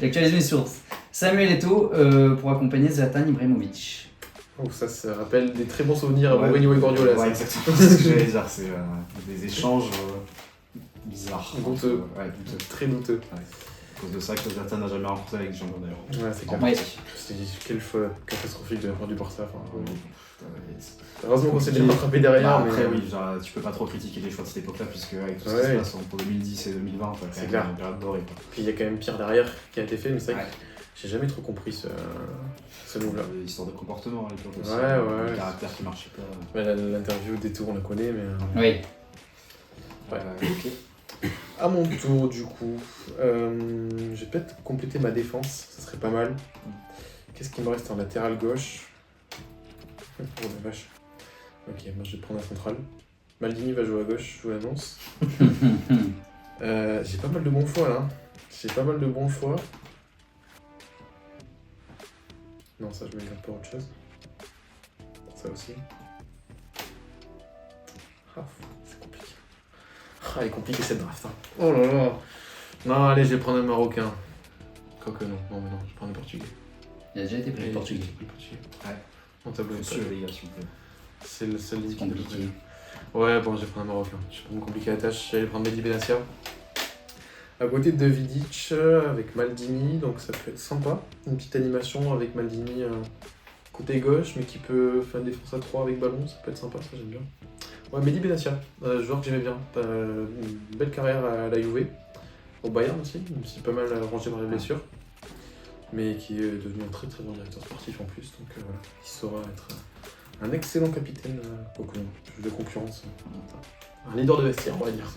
J'actualise mes sources. Samuel Eto'o pour accompagner Zlatan Ibrahimovic. Oh, ça rappelle des très bons souvenirs à Ouais. Mourinho et Guardiola. Ouais, ça. exactement. C'est ce que j'allais dire. C'est des échanges bizarres. Douteux. Ouais, douteux. Très douteux. Ouais. à cause de ça que Zlatan n'a jamais remporté avec Jean d'ailleurs. Ouais, c'est clair. Ouais. C'est quel choix catastrophique de la part du Barça. Enfin, Ouais. heureusement qu'on s'est bien rattrapé derrière. Bah, après, mais... oui, genre, tu peux pas trop critiquer les choix de cette époque-là, puisque avec tout ce qui Ouais. se passe entre 2010 et 2020, t'as C'est quand clair. même une période dorée. Quoi. Puis il y a quand même pire derrière qui a été fait, mais c'est vrai Ouais. que j'ai jamais trop compris ce move-là. Histoire de comportement à l'époque aussi. Ouais. Le caractère qui marchait pas. Ouais, l'interview des tours, on la connaît, mais. Oui. Ouais. Ok. À mon tour, du coup, je vais peut-être compléter ma défense, ça serait pas mal. Qu'est-ce qui me reste en latéral gauche? Oh la vache. Ok, moi je vais prendre la centrale. Maldini va jouer à gauche, je vous l'annonce. J'ai pas mal de bons choix là. Non, ça je me garde pour autre chose. Ça aussi. Ah, c'est compliqué. Ah, elle est compliquée cette draft. Hein. Oh là là. Non, allez, je vais prendre un Marocain. Quoique non, mais non, je prends un Portugais. Il a déjà été pris Allez, le Portugais. le Portugais. Ouais. Mon tableau est Monsieur, pas- les gars, s'il vous plaît. C'est le seul C'est qui me compliqué. Ouais, bon, je vais prendre un Marocain. Je vais pas me compliquer la tâche. Je vais aller prendre Mehdi Benassia. À côté de Vidic avec Maldini, donc ça peut être sympa. Une petite animation avec Maldini côté gauche, mais qui peut faire une défense à 3 avec ballon, ça peut être sympa, ça j'aime bien. Ouais, Mehdi Benassia, joueur que j'aimais bien. Une belle carrière à la Juve, au Bayern aussi, même si pas mal rangé par les blessures, mais qui est devenu un très très bon directeur sportif en plus, donc voilà, qui saura être un excellent capitaine, quoique non, plus de concurrence, un leader de vestiaire, on va dire.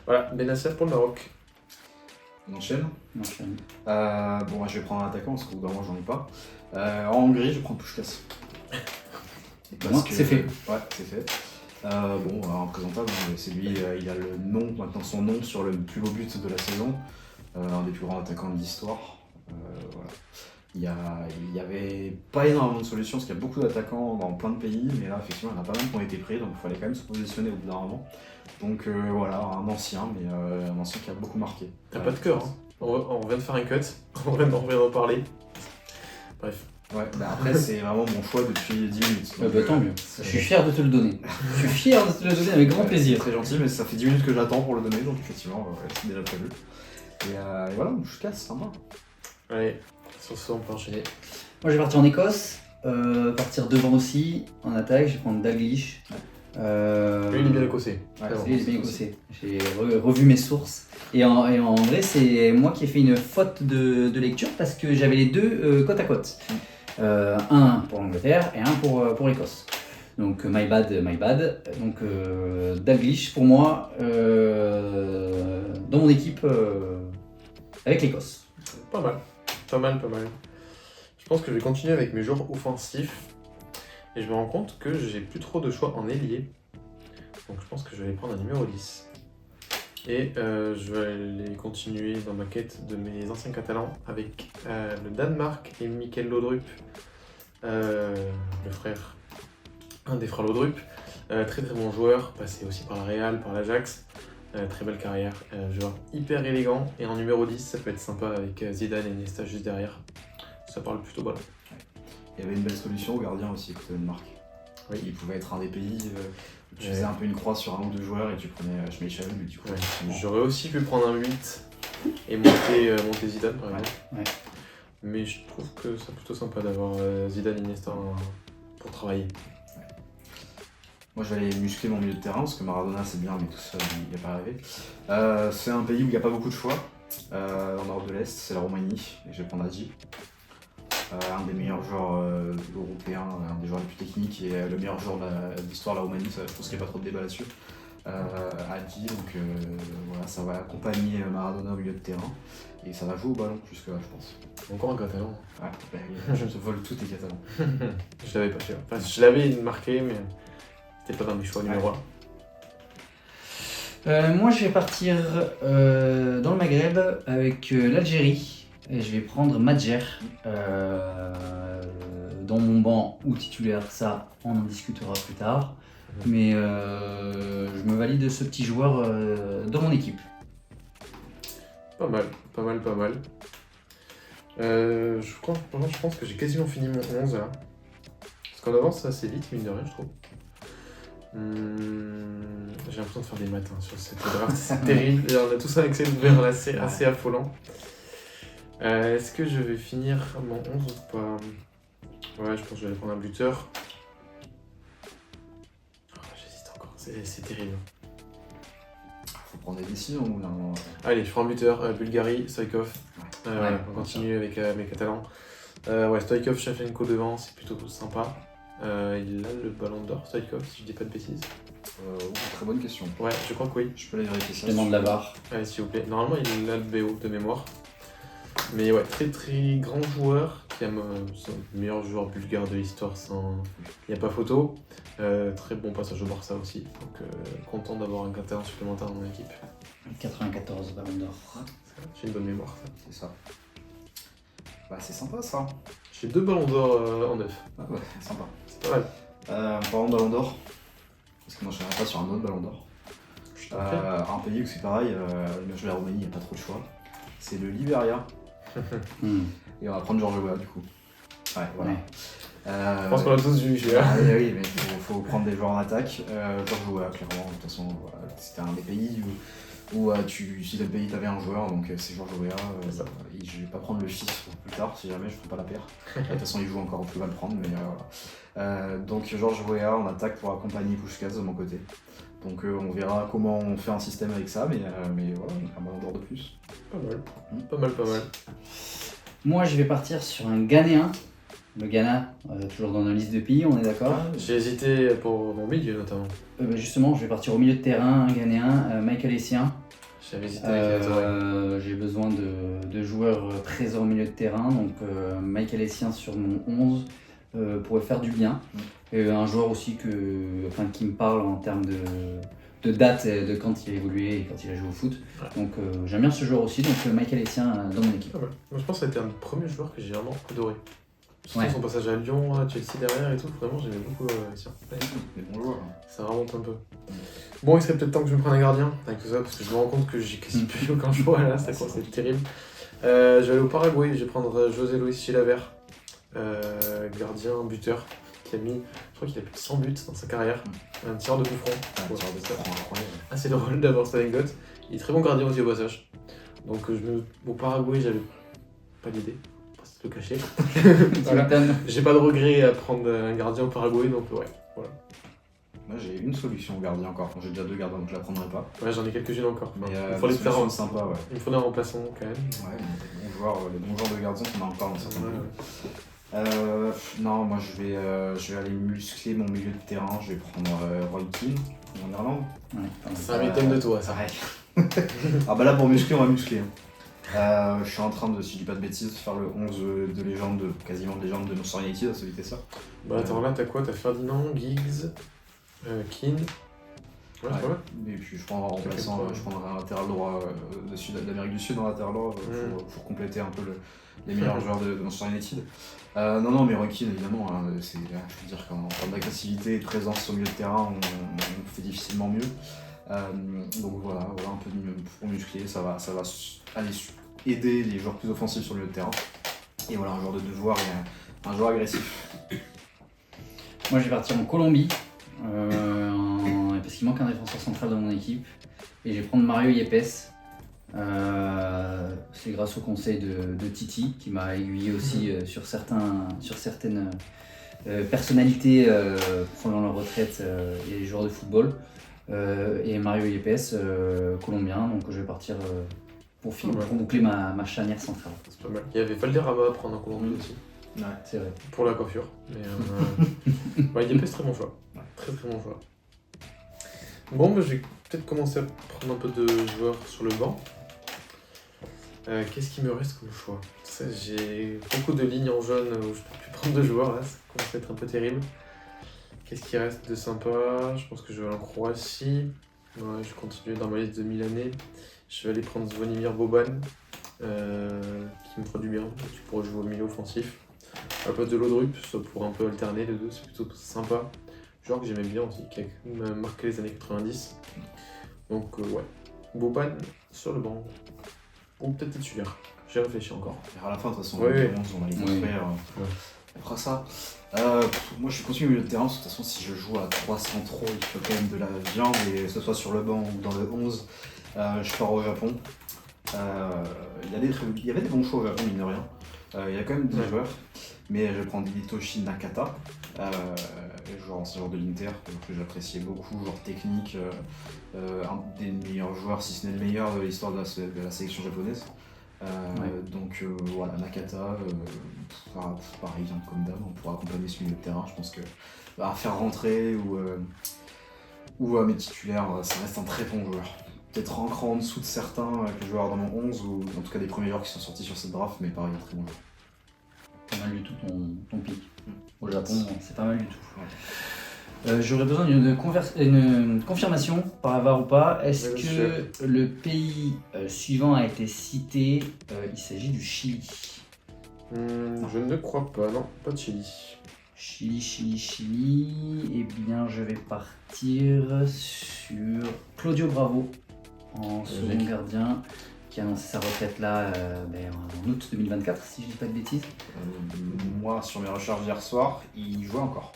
Voilà, Benassia pour le Maroc. On enchaîne. Non, je suis- Bon, moi, je vais prendre un attaquant parce qu'au bout d'un moment, j'en ai pas. En Hongrie, je vais prendre Puskás. Moi, c'est fait. Ouais, c'est fait. Bon, imprésentable, hein, c'est lui, il a le nom, maintenant son nom sur le plus beau but de la saison. Un des plus grands attaquants de l'histoire. Voilà. Il y avait pas énormément de solutions parce qu'il y a beaucoup d'attaquants dans plein de pays, mais là, effectivement, il y en a pas mal qui ont été pris, donc il fallait quand même se positionner au bout d'un moment. Donc voilà, un ancien, mais un ancien qui a beaucoup marqué. T'as pas de cœur, hein. On vient de faire un cut, on vient d'en parler. Bref. Ouais, bah après, c'est vraiment mon choix depuis 10 minutes. Ouais, bah, tant mieux. Je suis fier de te le donner. Je suis fier de te le donner avec grand plaisir. C'est très gentil, mais ça fait 10 minutes que j'attends pour le donner, donc effectivement, c'est déjà prévu. Et voilà, je casse, sympa. Allez, sur ce, on peut enchaîner. Moi, je vais partir en Écosse, partir devant aussi, en attaque, je vais prendre Dalglish. Lui, il est bien écossais. Ouais, bon. Il est bien écossé. J'ai revu mes sources. Et en vrai, c'est moi qui ai fait une faute de lecture parce que j'avais les deux côte à côte. Un pour l'Angleterre et un pour l'Écosse. Donc, my bad. Donc, Dalglish pour moi, dans mon équipe avec l'Écosse. Pas mal. Je pense que je vais continuer avec mes joueurs offensifs. Et je me rends compte que j'ai plus trop de choix en ailier. Donc je pense que je vais prendre un numéro 10. Et je vais aller continuer dans ma quête de mes anciens catalans avec le Danemark et Mikel Laudrup, le frère, un des frères Laudrup. Très très bon joueur, passé aussi par la Real, par l'Ajax. Très belle carrière, joueur hyper élégant. Et en numéro 10, ça peut être sympa avec Zidane et Iniesta juste derrière. Ça parle plutôt ballon. Il y avait une belle solution au gardien aussi, côté Danemark. Oui. Il pouvait être un des pays où tu Ouais. faisais un peu une croix sur un ou deux joueurs et tu prenais Schmeichel, mais du coup, Ouais. effectivement, J'aurais aussi pu prendre un 8 et monter Zidane par exemple. Ouais. Mais je trouve que c'est plutôt sympa d'avoir Zidane et Iniesta pour travailler. moi je vais aller muscler mon milieu de terrain parce que Maradona c'est bien, mais tout seul il n'y a pas arrivé. C'est un pays où il n'y a pas beaucoup de choix. En Europe de l'Est, c'est la Roumanie, et je vais prendre Hadji. Un des meilleurs joueurs européens, un des joueurs les plus techniques et le meilleur joueur de l'histoire de la Roumanie, je pense qu'il n'y a pas trop de débat là-dessus. Hadji, donc voilà, ça va accompagner Maradona au milieu de terrain et ça va jouer au ballon plus que là, je pense. Encore un catalan. Ouais, je te vole tous tes catalans. Je l'avais pas cher. Enfin, je l'avais marqué, mais c'était pas dans mes choix numéro 1. Moi, je vais partir dans le Maghreb avec l'Algérie. Et je vais prendre Madjer dans mon banc ou titulaire, ça on en discutera plus tard. Mais je me valide ce petit joueur dans mon équipe. Pas mal. Je pense que j'ai quasiment fini mon 11 là. Parce qu'en avance assez vite, mine de rien, je trouve. J'ai l'impression de faire des matins sur cette draft, c'est terrible. Et on a tous un Excel ouvert là, c'est assez affolant. Est-ce que je vais finir mon 11 ou pas? Ouais, je pense que je vais aller prendre un buteur. Oh, j'hésite encore, c'est terrible. Faut prendre des décisions ou non? Allez, je prends un buteur, Bulgarie, Stoïkov. Ouais, On continue avec mes Catalans. Ouais, Stoïkov, Shevchenko devant, c'est plutôt sympa. Il a le ballon d'or, Stoïkov, si je dis pas de bêtises. Très bonne question. Ouais, je crois que oui. Je peux aller vérifier ça. Je demande la barre. Allez, s'il vous plaît. Normalement, il a le BO de mémoire. Mais ouais, très très grand joueur, qui aime son meilleur joueur bulgare de l'histoire, il n'y a pas photo. Très bon passage au Barça aussi, donc content d'avoir un Catalan supplémentaire dans mon équipe. 94 ballon d'or. J'ai une bonne mémoire, ça. C'est ça. Bah, c'est sympa ça. J'ai 2 ballons d'or en neuf. Ah ouais, sympa. C'est pas mal. Parlant de ballon d'or, parce que moi je n'arrive pas sur un autre ballon d'or. Je t'en prie. Un pays où c'est pareil, je vais la Roumanie, il n'y a pas trop de choix. C'est le Liberia. Et on va prendre George Weah du coup. Ouais, voilà. Ouais. Je pense qu'on l'a tous vu, je Oui, mais il faut prendre des joueurs en attaque. George Weah, clairement, de toute façon, voilà, c'était un des pays où si le pays t'avais un joueur, donc c'est George Weah. Je vais pas prendre le fils pour plus tard, si jamais je ferai pas la paire. De toute façon, il joue encore, on peut pas le prendre, mais voilà. Donc George Weah en attaque pour accompagner Puskás de mon côté. Donc on verra comment on fait un système avec ça, mais voilà, un ballon d'or de plus. Pas mal. Pas mal. Moi, je vais partir sur un Ghanéen. Le Ghana, toujours dans nos listes de pays, on est d'accord? J'ai hésité pour mon milieu notamment. Justement, je vais partir au milieu de terrain, un Ghanéen, Michael Essien. J'avais hésité avec la J'ai besoin de joueurs présents au milieu de terrain, donc Michael Essien sur mon 11 pourrait faire du bien. Un joueur aussi qui me parle en termes de date, de quand il a évolué et quand il a joué au foot. Ouais. Donc j'aime bien ce joueur aussi, donc Michael Essien dans mon équipe. Pas mal. Moi, je pense que ça a été un des premiers joueurs que j'ai vraiment adoré. Surtout Ouais. son passage à Lyon, à Chelsea derrière et tout, vraiment j'aimais beaucoup Essien. Des bons joueurs. Ça remonte un peu. Bon, il serait peut-être temps que je me prenne un gardien avec tout ça, parce que je me rends compte que j'ai quasi plus aucun choix là, c'est terrible. Je vais aller au Paraguay, je vais prendre José Luis Chilavert, gardien, buteur, qui a mis, je crois qu'il a plus de 100 buts dans sa carrière, un tireur de coup franc. Incroyable. Ah, c'est drôle d'avoir cette anecdote. Il est très bon gardien aussi au passage. Donc au Paraguay, j'avais pas d'idée, pour se le cacher. Voilà. J'ai pas de regret à prendre un gardien au Paraguay, donc ouais, voilà. Moi j'ai une solution au gardien encore, j'ai déjà 2 gardiens donc je la prendrai pas. Ouais, j'en ai quelques-unes encore. Mais il faut les faire en... sympa, ouais. Il me faudrait un remplaçant quand même. Ouais, les bons joueurs de gardiens qu'on a encore dans certains Ouais. pays. Non, moi je vais aller muscler mon milieu de terrain, je vais prendre Roy Keane en Irlande. Ouais, C'est un item de toi, ça. Ouais. Ah bah là pour muscler, on va muscler. Je suis en train de, si je dis pas de bêtises, de faire le 11 de légende, quasiment de légende de Manchester United à se éviter ça. Bah attends, là t'as quoi? T'as Ferdinand, Giggs, Keane. Ouais, voilà. Et puis je prendrai un remplaçant, je prendrai un latéral droit d'Amérique du Sud en latéral droit pour compléter un peu les meilleurs joueurs de Manchester United. Non, mais Roy Keane évidemment, hein, je veux dire qu'en termes d'agressivité et de présence au milieu de terrain, on fait difficilement mieux. Donc voilà, un peu pour muscler, ça va aller aider les joueurs plus offensifs sur le milieu de terrain. Et voilà, un joueur de devoir et un joueur agressif. Moi, je vais partir en Colombie, parce qu'il manque un défenseur central dans mon équipe. Et je vais prendre Mario Yepes. C'est grâce au conseil de Titi, qui m'a aiguillé aussi sur certaines personnalités prenant leur retraite et les joueurs de football. Et Mario Yepes, colombien, donc je vais partir pour boucler ma charnière centrale. C'est pas mal. Il y avait Valderrama à prendre en Colombie aussi. Ouais, c'est vrai. Pour la coiffure. Mais ouais, Yepes, très bon choix. Très bon choix. Bon, bah, je vais peut-être commencer à prendre un peu de joueurs sur le banc. Qu'est-ce qui me reste comme choix? Ça, j'ai beaucoup de lignes en jaune où je peux plus prendre de joueurs là, ça commence à être un peu terrible. Qu'est-ce qui reste de sympa? Je pense que je vais aller en Croatie. Ouais, je continue dans ma liste de Milanais. Je vais aller prendre Zvonimir Boban, qui me fera du bien, qui pourra jouer au milieu offensif. À la place de Laudrup, ça pourrait un peu alterner les deux, c'est plutôt sympa. Genre que j'aimais bien aussi, qui a marqué les années 90. Donc ouais, Boban sur le banc. Ou peut-être titulaire. J'ai réfléchi encore. À la fin, de toute façon, Ouais. on va les construire. Après ça, moi je continue au milieu de terrain, parce que de toute façon si je joue à 3 centraux, il faut quand même de la viande, et que ce soit sur le banc ou dans le 11, je pars au Japon. Il y avait des bons choix au Japon, mine de rien. Il y a quand même des joueurs, mais je prends Hitoshi Nakata, joueur de l'Inter, que j'appréciais beaucoup, joueur technique, un des meilleurs joueurs, si ce n'est le meilleur de l'histoire de la sélection japonaise. Donc voilà, Nakata, pareil, comme dame, on pourra accompagner ce milieu de terrain. Je pense que faire rentrer ou à mes titulaires, ça reste un très bon joueur. Peut-être un cran en dessous de certains que je vais avoir dans mon 11, ou en tout cas des premiers joueurs qui sont sortis sur cette draft, mais pareil, un très bon joueur. Pas mal du tout ton pic. Au Japon, c'est pas mal du tout. J'aurais besoin d'une confirmation par avoir ou pas. Est-ce que le pays suivant a été cité? Il s'agit du Chili. Je ne crois pas, non, pas de Chili. Chili. Eh bien, je vais partir sur Claudio Bravo en second gardien, qui a annoncé sa retraite là en août 2024, si je dis pas de bêtises. Moi, sur mes recherches d'hier soir, il jouait encore.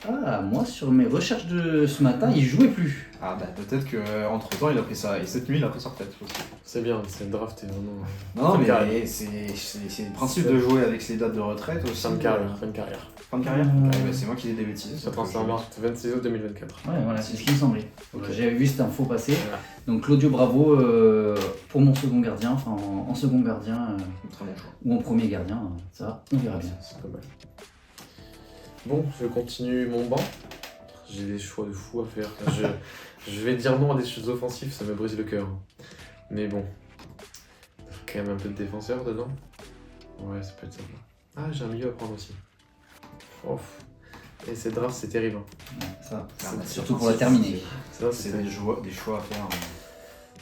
Ah, moi sur mes recherches de ce matin, il jouait plus. Ah bah peut-être qu'entre temps il a pris ça, et cette nuit il a pris sa retraite aussi. C'est bien, c'est draft et vraiment... Non mais c'est le principe de jouer avec ses dates de retraite aussi. Fin de carrière. Fin de carrière c'est moi qui l'ai débêtisé. Ça transforme 26 août 2024. Ouais, voilà, c'est ce qui me semblait. Okay. J'avais vu cette info passer. Voilà. Donc Claudio Bravo pour mon second gardien, enfin en second gardien très bon choix. ou en premier gardien, ça on verra bien. C'est pas mal. Bon, je continue mon banc. J'ai des choix de fou à faire. Je vais dire non à des choses offensives, ça me brise le cœur. Mais bon, il faut quand même un peu de défenseur dedans. Ouais, ça peut être sympa. Ah, j'ai un milieu à prendre aussi. Oh. Et cette draft, c'est terrible. Ouais, ça, c'est surtout pour la terminer. C'est des choix à faire.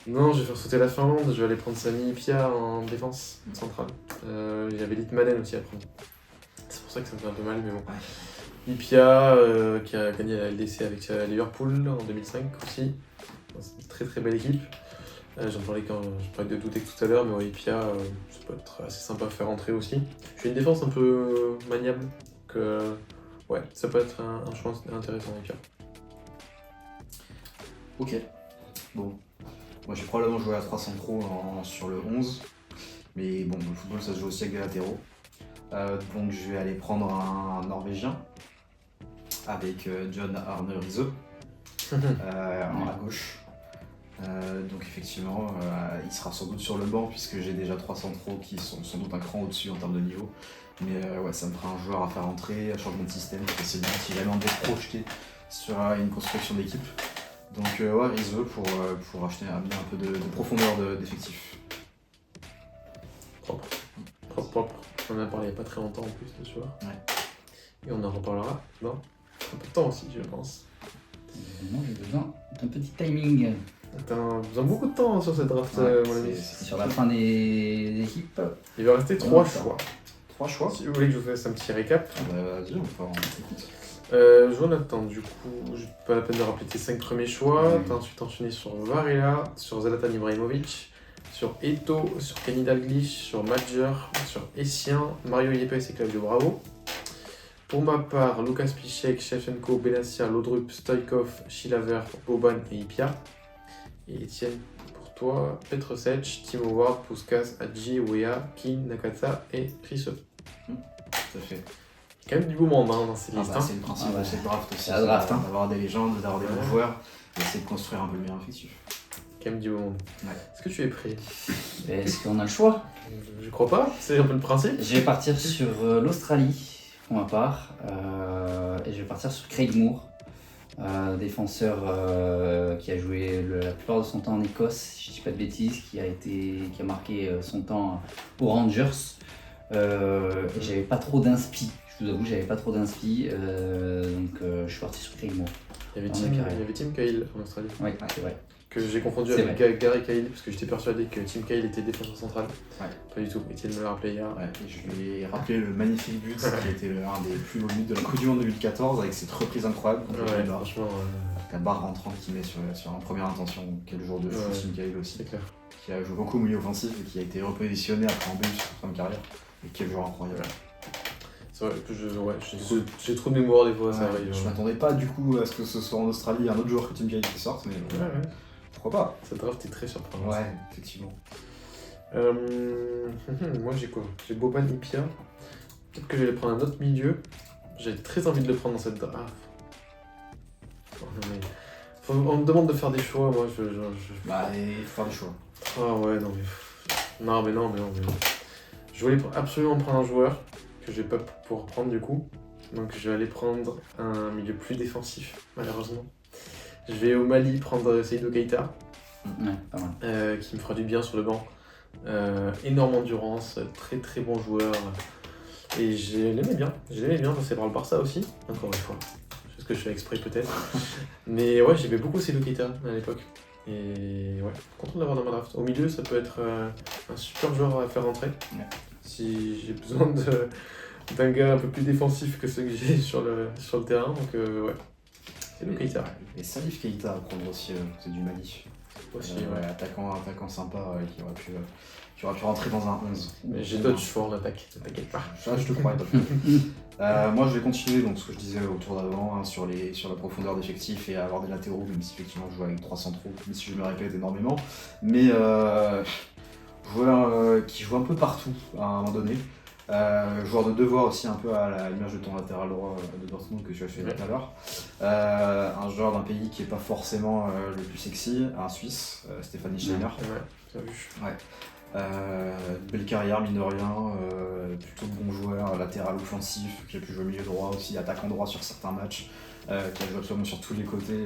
Non, je vais faire sauter la Finlande, je vais aller prendre Sami Ipia en défense centrale. Il y avait Litmanen aussi à prendre. C'est pour ça que ça me fait un peu mal, mais bon. Ipia qui a gagné la LDC avec Liverpool en 2005 aussi. C'est une très très belle équipe. J'en parlais quand je parlais de Dudek tout à l'heure, mais ouais, Ipia, ça peut être assez sympa à faire rentrer aussi. J'ai une défense un peu maniable, donc ouais, ça peut être un choix intéressant Ipia. Ok, bon. Moi j'ai probablement joué à 3 centraux sur le 11, mais bon, le football ça se joue aussi avec des latéraux. Donc je vais aller prendre un Norvégien avec John Arne Riise à gauche. Donc effectivement, il sera sans doute sur le banc puisque j'ai déjà 3 centraux qui sont sans doute un cran au-dessus en termes de niveau. Mais ouais, ça me fera un joueur à faire entrer, un changement de système, c'est bien si jamais on devait se projeter sur une construction d'équipe. Donc ouais, Riise pour acheter un peu de profondeur d'effectif. Propre. On en a parlé il n'y a pas très longtemps en plus de ce joueur. Ouais. Et on en reparlera dans un peu de temps aussi, je pense. Moi j'ai besoin d'un petit timing. T'as besoin de beaucoup de temps sur cette draft, mon ami. Sur la fin des équipes. Il va rester 3 choix. 3 choix. Si vous voulez que je vous fasse un petit récap. Vas-y, on peut en écoute. Jonathan, du coup, j'ai pas la peine de rappeler tes 5 premiers choix. T'as ensuite enchaîné sur Varela, sur Zlatan Ibrahimovic, sur Eto'o, sur Kenny Dalglish, sur Madjer, sur Essien, Mario Yepes et Claudio Bravo. Pour ma part, Lukas Piszczek, Shevchenko, Benassia, Laudrup, Stoichkov, Chilaver, Boban et Ipia. Et Etienne, pour toi, Petrosec, Timo Ward, Puskas, Hadji, Wea, Kin, Nakata et Riise. Tout à fait. Il y a quand même du beau monde dans ces listes. C'est le principe de cette draft aussi. La draft, d'avoir des légendes, d'avoir des bons joueurs, et essayer de construire un peu le meilleur effectif. Quand même du beau monde. Ouais. Est-ce que tu es prêt? Est-ce qu'on a le choix? Je crois pas, c'est un peu le principe. Je vais partir sur l'Australie pour ma part et je vais partir sur Craig Moore, défenseur qui a joué la plupart de son temps en Écosse, si je dis pas de bêtises, qui a marqué son temps aux Rangers. Et j'avais pas trop d'inspi, je vous avoue, donc je suis parti sur Craig Moore. Il y avait Tim Cahill en Australie. Oui, c'est vrai. Que j'ai confondu C'est avec Gary Cahill parce que j'étais persuadé que Tim Cahill était défenseur central. Ouais. Pas du tout, Etienne me l'a rappelé hier. Ouais, et je lui ai rappelé le magnifique but qui était un des plus beaux buts de la Coupe du Monde 2014 avec cette reprise incroyable contre Ouais, le Pays-Bas. franchement, La barre rentrante qu'il met sur une première intention. Quel jour de fou, Ouais. Tim Cahill aussi. c'est clair. Qui a joué beaucoup au milieu offensif et qui a été repositionné après en but sur sa fin de carrière. Et quel joueur incroyable. C'est c'est vrai que j'ai trop de mémoire des fois, ça Ouais, arrive. je m'attendais pas du coup à ce que ce soit en Australie un autre joueur que Team Gate qui sorte, mais Ouais, ouais. pourquoi pas. Cette draft est très surprenante. Ouais, effectivement. Moi j'ai quoi? J'ai Boban Ipia. Peut-être que je vais prendre un autre milieu. J'ai très envie de le prendre dans cette draft. Oh, non, mais... on me demande de faire des choix, moi Bah, il faut faire des choix. Ah ouais, non mais... Non. Je voulais absolument prendre un joueur que je vais pas pouvoir prendre du coup. Donc je vais aller prendre un milieu plus défensif, malheureusement. Je vais au Mali prendre Seydou Keita, Ouais, pas mal. qui me fera du bien sur le banc. Énorme endurance, très très bon joueur. Et je l'aimais bien, passé par le Barça aussi, encore une fois. C'est ce que je fais exprès peut-être. Mais ouais, j'aimais beaucoup Seydou Keita à l'époque. Et ouais, content de l'avoir dans ma draft. Au milieu, ça peut être un super joueur à faire rentrer. Ouais. Si j'ai besoin d'un gars un peu plus défensif que ceux que j'ai sur le terrain. Donc ouais, Seydou Keita. Et Salif Keita à prendre aussi, c'est du Mali. Aussi, Ouais, attaquant sympa qui aurait pu rentrer dans un 11. Mais j'ai d'autres choix en attaque, ne t'inquiète pas. Ça, je te crois. Moi, je vais continuer donc, ce que je disais au tour d'avant hein, sur la profondeur d'effectifs et avoir des latéraux, même si effectivement je joue avec 3 centraux, même si je me répète énormément. Mais joueur qui joue un peu partout à un moment donné. Joueur de devoir aussi un peu à l'image de ton latéral droit de Dortmund que tu as fait tout à l'heure. Un joueur d'un pays qui n'est pas forcément le plus sexy, un Suisse, Stéphanie Steiner. Ouais, bien vu. Belle carrière, mine de rien, plutôt de bon joueur, latéral offensif, qui a pu jouer milieu droit aussi, attaquant droit sur certains matchs, qui a joué absolument sur tous les côtés,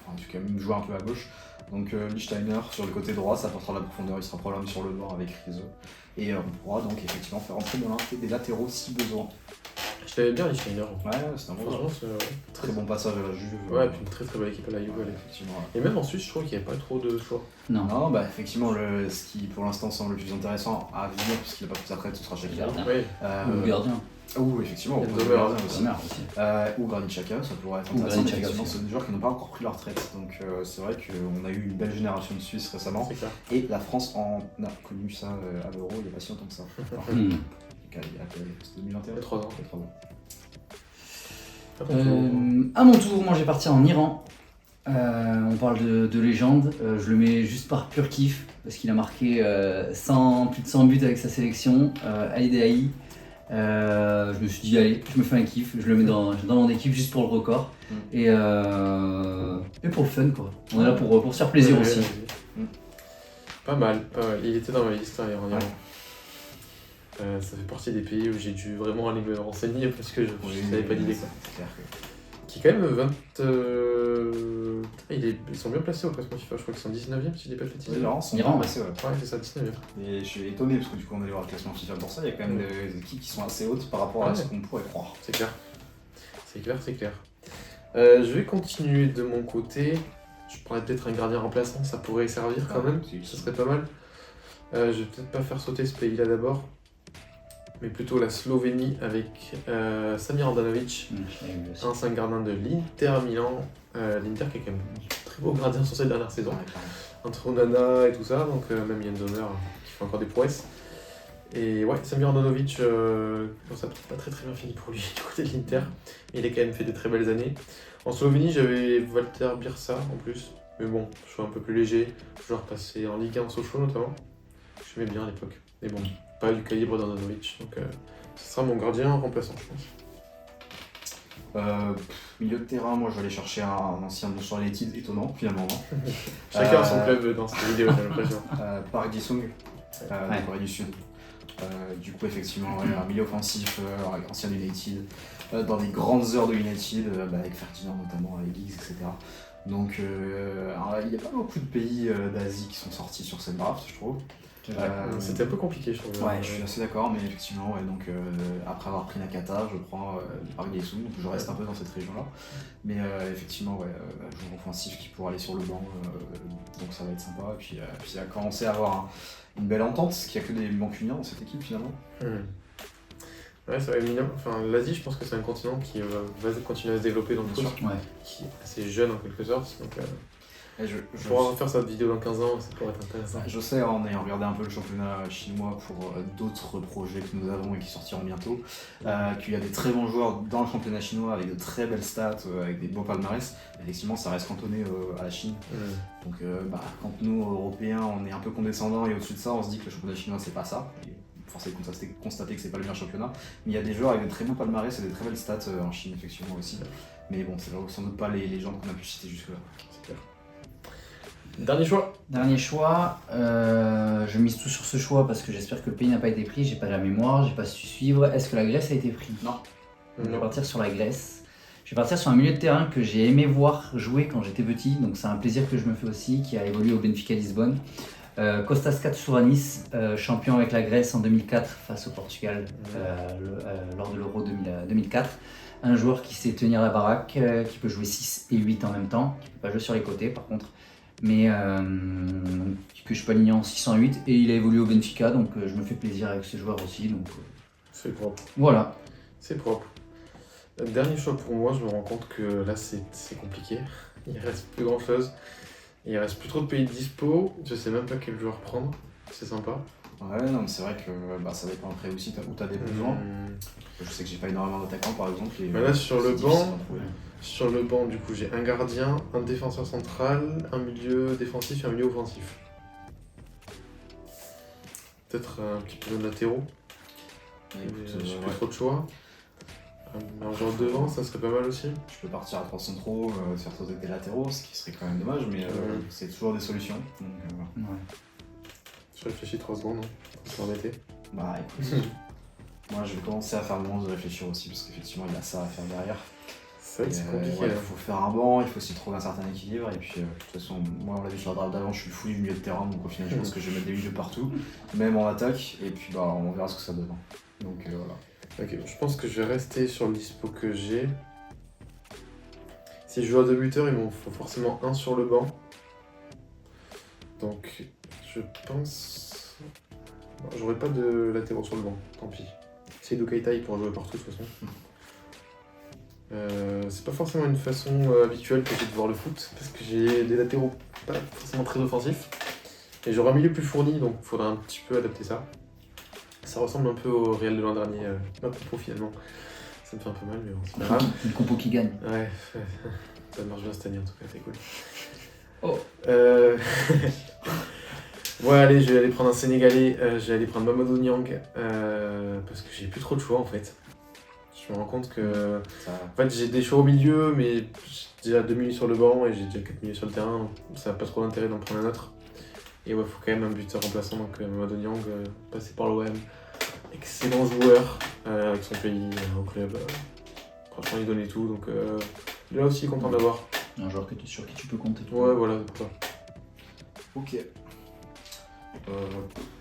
en tout cas même joué un peu à gauche. Donc Lichtsteiner sur le côté droit, ça apportera de la profondeur, il sera probablement sur le banc avec Rizzo. Et on pourra donc effectivement faire entrer des latéraux si besoin. Je t'avais bien Lichtsteiner. Ouais, c'est un bon Franchement, joueur. c'est Très bon passage à la Juve. Ouais, puis une très très belle équipe à la Juve. Ouais, effectivement. Et même en Suisse, je trouve qu'il n'y avait pas trop de choix. Non. Non, bah effectivement, ce qui pour l'instant semble le plus intéressant à venir, puisqu'il n'a pas pris sa retraite, ce sera Shakira. Gardien. Ouais. Ou gardien. Ou effectivement, Il y a ou Zomer gardien aussi. Zomer aussi. Ou Granit Xhaka, ça pourrait être Ou intéressant. Granit Xhaka Effectivement, aussi. c'est des joueurs qui n'ont pas encore pris leur retraite. Donc c'est vrai qu'on a eu une belle génération de Suisses récemment. C'est clair. Et la France en a connu ça à l'Euro il n'y a pas si longtemps que ça. Enfin, Hmm. c'était 2021. Il y a 3 ans. Il y a 3 ans. À mon tour, moi je vais partir en Iran. On parle de légende. Je le mets juste par pur kiff parce qu'il a marqué plus de 100 buts avec sa sélection. Ali Daei. Je me suis dit, allez, je me fais un kiff. Je le mets dans mon équipe juste pour le record. Et pour le fun, quoi. On est là pour se faire plaisir Ouais, aussi. ouais. Pas mal. Il était dans ma liste en Iran. Ouais. Ça fait partie des pays où j'ai dû vraiment aller me renseigner parce que je n'avais pas d'idée. C'est clair que. Qui est quand même 20. Ils sont bien placés au classement FIFA, je crois qu'ils sont 19ème si je dis pas de bêtises. Les Irans sont Iran, bien ouais. placés, ouais. Ouais, c'est ça, 19ème. Et je suis étonné parce que du coup on allait voir le classement FIFA pour ça, il y a quand même des équipes qui sont assez hautes par rapport à Ouais. ce qu'on pourrait croire. C'est clair. C'est clair. Je vais continuer de mon côté. Je prendrais peut-être un gardien remplaçant, ça pourrait servir quand même. C'est utile. Ce serait pas mal. Je vais peut-être pas faire sauter ce pays-là d'abord, mais plutôt la Slovénie avec Samir Handanovic, Je l'avais vu aussi. ancien gardien de l'Inter Milan. L'Inter qui est quand même un très beau gardien sur cette dernière saison. Ouais, clairement. Entre Onana et tout ça, donc même Yann Sommer qui fait encore des prouesses. Et ouais, Samir Handanovic, ça n'a pas très bien fini pour lui du côté de l'Inter, mais il a quand même fait des très belles années. En Slovénie, j'avais Walter Birsa en plus, mais bon, je suis un peu plus léger, joueur passé en Ligue 1 Sochaux notamment. J'aimais bien à l'époque, mais bon, pas du calibre d'Handanovic, donc ce sera mon gardien remplaçant, je pense. Milieu de terrain, moi je vais aller chercher un ancien de sur United étonnant finalement. Non Chacun a son club dans cette vidéo, j'ai l'impression. Park Ji-sung, de Corée du Sud. Du coup, effectivement, ouais, un milieu offensif, ancien United, dans les grandes heures de United, avec Ferdinand notamment, avec Giggs, etc. Donc, il n'y a pas beaucoup de pays d'Asie qui sont sortis sur cette draft, je trouve. C'était un peu compliqué, je trouve. Ouais, je suis assez d'accord, mais effectivement, ouais, donc après avoir pris Nakata, je prends Park Ji-sung, donc je reste un peu dans cette région-là. Mais effectivement, ouais, joueur offensif qui pourra aller sur le banc, donc ça va être sympa. Et puis il a commencé à avoir une belle entente, parce qu'il n'y a que des mancuniens dans cette équipe finalement. Ouais, ça va évidemment. Enfin, l'Asie, je pense que c'est un continent qui va continuer à se développer dans le foot, Ouais. qui est assez jeune en quelque sorte. Donc, Et On pourra refaire cette vidéo dans 15 ans, ça pourrait être intéressant. je sais, en ayant regardé un peu le championnat chinois pour d'autres projets que nous avons et qui sortiront bientôt, qu'il y a des très bons joueurs dans le championnat chinois avec de très belles stats, avec des beaux palmarès. Effectivement, ça reste cantonné à la Chine. Donc, quand nous, Européens, on est un peu condescendants et au-dessus de ça, on se dit que le championnat chinois, c'est pas ça. Et force est de constater que c'est pas le meilleur championnat. Mais il y a des joueurs avec de très beaux palmarès et des très belles stats en Chine, effectivement, aussi. Mais bon, c'est sans doute pas les légendes qu'on a pu citer jusque-là. C'est clair. Dernier choix. Dernier choix, je mise tout sur ce choix parce que j'espère que le pays n'a pas été pris, j'ai pas la mémoire, j'ai pas su suivre. Est-ce que la Grèce a été prise? Non. Je vais partir sur la Grèce. Je vais partir sur un milieu de terrain que j'ai aimé voir jouer quand j'étais petit, donc c'est un plaisir que je me fais aussi, qui a évolué au Benfica Lisbonne. Kostas Katsouranis, champion avec la Grèce en 2004 face au Portugal lors de l'Euro 2004. Un joueur qui sait tenir la baraque, qui peut jouer 6 et 8 en même temps, qui peut pas jouer sur les côtés par contre, mais que je peux aligner en 6 en 8 et il a évolué au Benfica, donc je me fais plaisir avec ce joueur aussi. Donc, C'est propre. voilà. C'est propre. Dernier choix pour moi, je me rends compte que là c'est compliqué. Il reste plus grand chose. Il reste plus trop de pays de dispo. Je sais même pas quel joueur prendre. C'est sympa. Ouais, non, mais c'est vrai que ça dépend après aussi où t'as des besoins. Je sais que j'ai pas énormément d'attaquants par exemple. Et, Mais là sur le c'est difficile banc, d'en trouver. sur le banc du coup j'ai un gardien, un défenseur central, un milieu défensif et un milieu offensif. Peut-être un petit peu de latéraux. Écoute, J'ai ouais. plus trop de choix. Un joueur devant, ça serait pas mal aussi. Je peux partir à 3 centraux, faire sauter des latéraux, ce qui serait quand même dommage, mais c'est toujours des solutions. Donc, voilà. Ouais. Je réfléchis 3 secondes, hein. Faut s'embêter. Bah écoute, moi je vais commencer à faire le moment de réfléchir aussi, parce qu'effectivement il y a ça à faire derrière. C'est vrai que Et, c'est compliqué. ouais, là. il faut faire un banc, il faut aussi trouver un certain équilibre, et puis de toute façon, moi on l'a vu sur la draft d'avant, je suis fou du milieu de terrain, donc au final je pense que je vais mettre des milieux partout, même en attaque, et puis on verra ce que ça donne. Donc voilà. Ok, je pense que je vais rester sur le dispo que j'ai. Si je joue à 2 buteurs, il m'en faut forcément un sur le banc. Donc je pense... Non, j'aurai pas de latéraux sur le banc, tant pis. Seydou Keita, il pourra jouer partout de toute façon. C'est pas forcément une façon habituelle que j'ai de voir le foot, parce que j'ai des latéraux pas forcément très offensifs. Et j'aurai un milieu plus fourni, donc il faudra un petit peu adapter ça. Ça ressemble un peu au Real de l'an dernier, ma compo finalement. Ça me fait un peu mal, mais bon, c'est pas grave. Une compo qui gagne. Ouais, ça marche bien cette année en tout cas, c'est cool. Oh. Ouais, allez, je vais aller prendre un Sénégalais, je vais aller prendre Mamadou Niang, parce que j'ai plus trop de choix en fait. Je me rends compte que. Ça, En fait, j'ai des choix au milieu, mais j'ai déjà 2 milieux sur le banc et j'ai déjà 4 milieux sur le terrain, donc ça n'a pas trop d'intérêt d'en prendre un autre. Et ouais, faut quand même un buteur remplaçant, donc Mamadou Niang, passé par l'OM. Excellent joueur, avec son pays, au club. Franchement, il donnait tout, donc là aussi, content de l'avoir. Un joueur sur qui tu peux compter. Ouais, voilà, c'est pour ça. ok.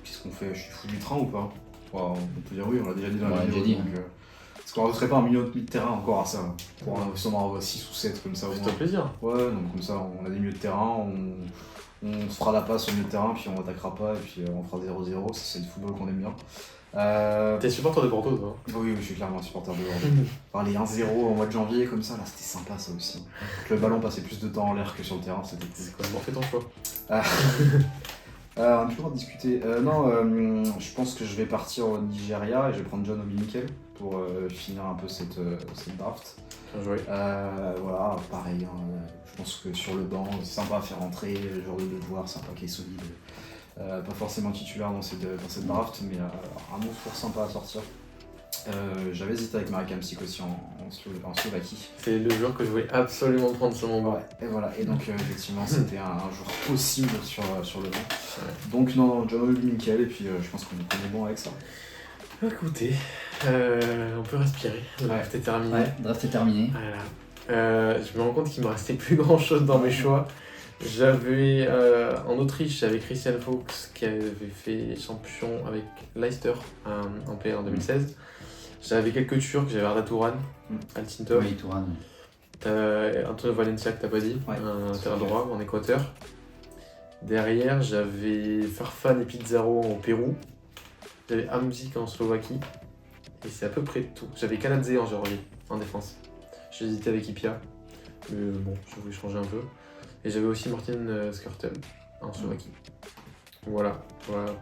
Qu'est-ce qu'on fait? Je suis fou du train ou pas? On peut dire oui, on l'a déjà dit dans On la l'a vidéo. déjà dit, donc, est-ce qu'on rajouterait pas un milieu de terrain encore à ça? Pour sûrement 6 ou 7 comme ça au C'est moins. un plaisir. Ouais, donc comme ça on a des milieux de terrain, on se fera la passe au milieu de terrain, puis on attaquera pas, et puis on fera 0-0, ça c'est le football qu'on aime bien. T'es supporter de Porto, toi? Oui, je suis clairement un supporter de Bordeaux. Enfin, les 1-0 au mois de janvier, comme ça, là c'était sympa ça aussi. Que le ballon passait plus de temps en l'air que sur le terrain, c'était cool. C'est quoi? Bon, fais ton choix. On a toujours à discuter. Je pense que je vais partir au Nigeria et je vais prendre John Obi Mikel pour finir un peu cette draft. Bien joué. Voilà, pareil, je pense que sur le banc, c'est sympa à faire rentrer, le genre de devoir, sympa qui est solide. Pas forcément titulaire dans cette draft, mais un move pour sympa à sortir. J'avais hésité avec Marek Hamsik aussi en Slovaquie. C'est le joueur que je voulais absolument prendre sur mon banc. Ouais, et voilà, et donc effectivement c'était un joueur possible sur le banc. Ouais. Donc non, John Obi Mikel, et puis je pense qu'on est bon avec ça. Écoutez, on peut respirer. Le draft est terminé. Ouais, draft est terminé. Voilà. Je me rends compte qu'il me restait plus grand chose dans mes choix. J'avais en Autriche, j'avais Christian Fuchs qui avait fait champion avec Leicester en P1 en 2016. J'avais quelques Turcs, j'avais Arda Turan, Altintop, Oui, Touran. Antonio Valencia que t'as pas dit, Ouais, un terrain droit en Équateur. Derrière, j'avais Farfan et Pizarro au Pérou. J'avais Hamzik en Slovaquie. Et c'est à peu près tout. J'avais Kaladze en Géorgie, en défense. J'hésitais avec Ipia. Mais bon, je voulais changer un peu. Et j'avais aussi Martin Skrtel en Slovaquie. Voilà,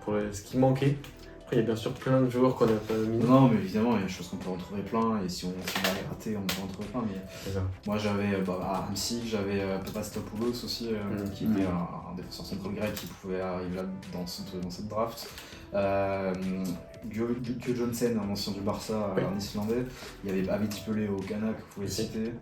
pour ce qui manquait. Après, il y a bien sûr plein de joueurs qu'on a pas mis. Non, mais évidemment, il y a des choses qu'on peut en trouver plein, et si on va les rater, on peut en trouver plein. Mais C'est ça. moi, j'avais à Annecy, j'avais Papastopoulos aussi, qui était un défenseur central grec qui pouvait arriver là dans cette draft. Gio Johnsen, un ancien du Barça, Oui. un Islandais. Il y avait Abiti Pelé au Ghana que vous pouvez Si. citer.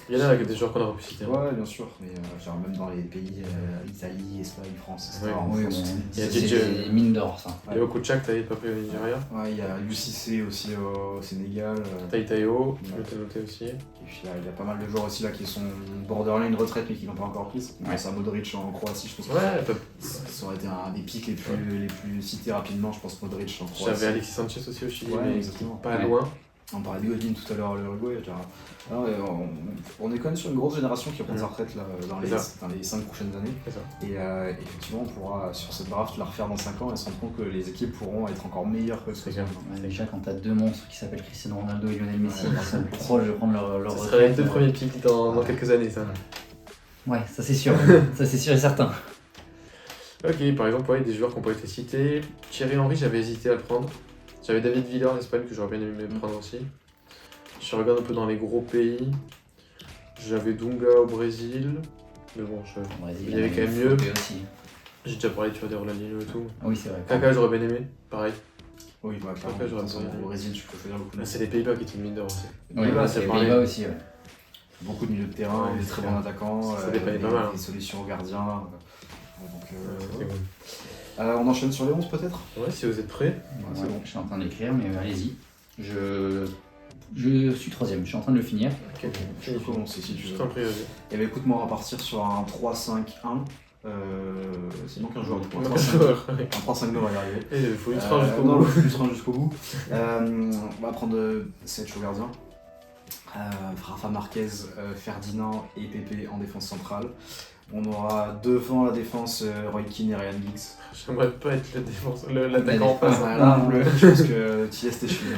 Il y en a des joueurs qu'on aurait pu citer. Ouais, bien sûr, mais genre même dans les pays Italie, Espagne, France, etc. Oui. En Oui, France, bon, Il y a c'est DJ. des mines d'or, ça. Il y a Okuchak, t'avais pas pris au Nigeria. Ouais, il y a l'UCC aussi au Sénégal. Taïtaïo, Ouais. je t'ai noté aussi. Et puis il y a pas mal de joueurs aussi là qui sont borderline retraite mais qui l'ont pas encore prise. Ouais. Pense à Modric en Croatie, je pense que Ouais, ça aurait été un des pics les plus cités rapidement, je pense Modric en Croatie. j'avais Alexis Sanchez aussi au Chili, Ouais, mais exactement. pas Ouais. loin. On parlait de Godin tout à l'heure à l'Uruguay. On est quand même sur une grosse génération qui va prendre sa retraite là, dans les 5 prochaines années. C'est ça. Et effectivement, on pourra sur cette draft la refaire dans 5 ans et se rendre compte que les équipes pourront être encore meilleures que ce C'est que clair. Ouais, déjà, quand t'as deux monstres qui s'appellent Cristiano Ronaldo et Lionel Messi, Ouais, ils sont proches de prendre leur Ce retraite. serait les deux premiers pics dans quelques années, ça. Ouais, ça c'est sûr. Ça c'est sûr et certain. Ok, par exemple, ouais, des joueurs qui n'ont pas été cités. Thierry Henry, j'avais hésité à le prendre. J'avais David Villa en Espagne que j'aurais bien aimé prendre aussi. Je regarde un peu dans les gros pays. J'avais Dunga au Brésil. Mais bon, Au Brésil, il y avait a quand même une mieux. flopée aussi. J'ai déjà parlé de Ronaldinho et tout. Ah oui, c'est vrai. Kaka, j'aurais bien aimé. Pareil. Oui, bah, clairement, Après, j'aurais de toute façon, pas aimé. au Brésil, tu peux choisir beaucoup de C'est les Pays-Bas qui étaient une mine d'or aussi. Ouais, Pays-Bas, c'est ça les parlait. Pays-Bas aussi, ouais. Beaucoup de milieux de terrain, Ouais, des c'est très clair. bons attaquants, Ça dépannait pas mal, hein. des solutions aux gardiens. C'est cool. On enchaîne sur les 11 peut-être. Ouais, si vous êtes prêts. C'est Ouais, bon. je suis en train d'écrire, mais allez-y. Je suis troisième, je suis en train de le finir. Ok, Je peux commencer si tu Je veux. t'en prie, vas-y. Et bah écoute, moi on va partir sur un 3-5-1. C'est donc un joueur du coup. Un Un 3-5-2 joueur. on va y arriver. Il faut une tranche jusqu'au Non, bout. il faut du train jusqu'au bout. On va prendre Setch au gardien. Rafa Marquez, Ferdinand et Pepe en défense centrale. On aura devant la défense Roy Keane et Ryan Giggs. J'aimerais pas être l'attaquant en face. Là, je pense que tu y es tes chevilles.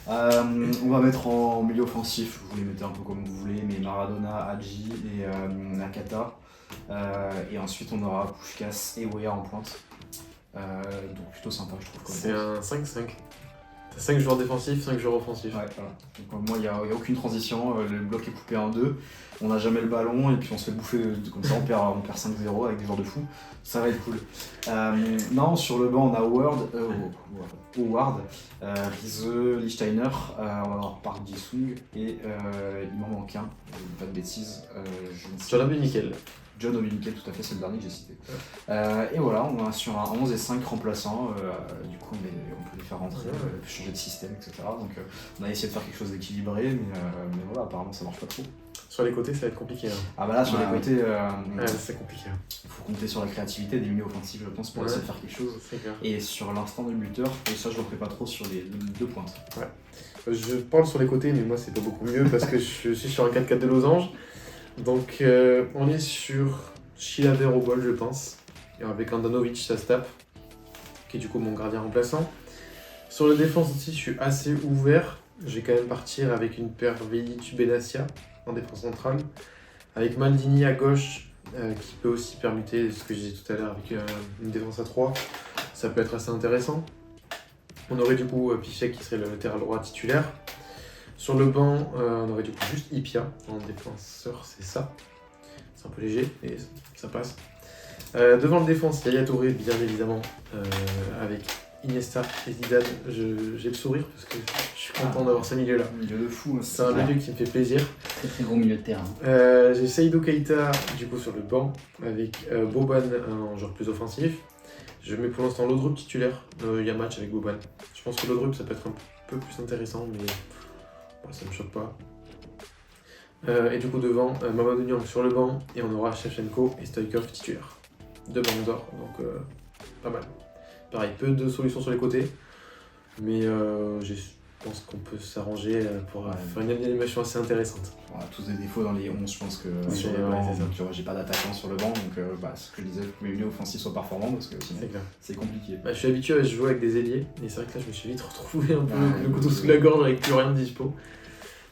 On va mettre en milieu offensif, vous les mettez un peu comme vous voulez, mais Maradona, Hadji et Nakata. Et ensuite on aura Puskás et Weah en pointe. Donc plutôt sympa je trouve. C'est un 5-5. T'as 5 joueurs défensifs, 5 joueurs offensifs. Ouais, voilà. Donc, moi, il n'y a aucune transition, le bloc est coupé en deux, on n'a jamais le ballon et puis on se fait bouffer comme ça, on perd 5-0 avec des joueurs de fou. Ça va être cool. Non, sur le banc, on a Howard, Rize, Lichtsteiner, on va avoir Park Ji-sung et il m'en manque un, pas de bêtises, je ne sais Sur la baie, nickel. John Obi-Mikel, tout à fait, c'est le dernier que j'ai cité. Et voilà, on est sur un 11 et 5 remplaçants. Du coup, on peut les faire rentrer, changer de système, etc. Donc, on a essayé de faire quelque chose d'équilibré, mais voilà, apparemment, ça marche pas trop. Sur les côtés, ça va être compliqué. Hein. Ah bah là, sur les côtés, Ouais, c'est compliqué. il faut compter sur la créativité des milieux offensifs, je pense, pour essayer de faire quelque chose. C'est clair. Et sur l'instant du buteur, et ça, je ne le fais pas trop sur les deux pointes. Je parle sur les côtés, mais moi, c'est pas beaucoup mieux parce que je suis sur un 4-4 de losange. Donc, on est sur Chilaver au goal, je pense. Et avec Andanovic, ça se tape. Qui est du coup mon gardien remplaçant. Sur le défense aussi, je suis assez ouvert. Je vais quand même partir avec une paire Velic-Benassia en défense centrale. Avec Maldini à gauche, qui peut aussi permuter ce que je disais tout à l'heure avec une défense à 3. Ça peut être assez intéressant. On aurait du coup Piszczek qui serait le latéral droit titulaire. Sur le banc, on aurait du coup juste Ipia en défenseur, c'est ça. C'est un peu léger, et ça passe. Devant le défense, Yaya Touré, bien évidemment, avec Iniesta et Zidane. J'ai le sourire parce que je suis content d'avoir ce milieu-là. Un milieu de fou, hein, C'est un milieu qui me fait plaisir. Très très gros milieu de terrain. J'ai Seydou Keita du coup sur le banc avec Boban en joueur plus offensif. Je mets pour l'instant Laudrup titulaire. Il y a match avec Boban. Je pense que Laudrup ça peut être un peu plus intéressant, mais bon, ça me choque pas. Et du coup devant Mamadou Niang sur le banc et on aura Shevchenko et Stoïkov titulaire. Deux ballons d'or, donc pas mal. Pareil, peu de solutions sur les côtés, mais je pense qu'on peut s'arranger pour faire une animation assez intéressante. On a tous des défauts dans les 11, je pense que Oui, sur le ouais, banc, c'est ça. donc, j'ai pas d'attaquant sur le banc, donc ce que je disais, que mes milieux offensifs soient performants, parce que sinon C'est clair. c'est compliqué. Je suis habitué à jouer avec des ailiers, et c'est vrai que là je me suis vite retrouvé un peu Ouais, le couteau sous la gorge avec plus rien de dispo.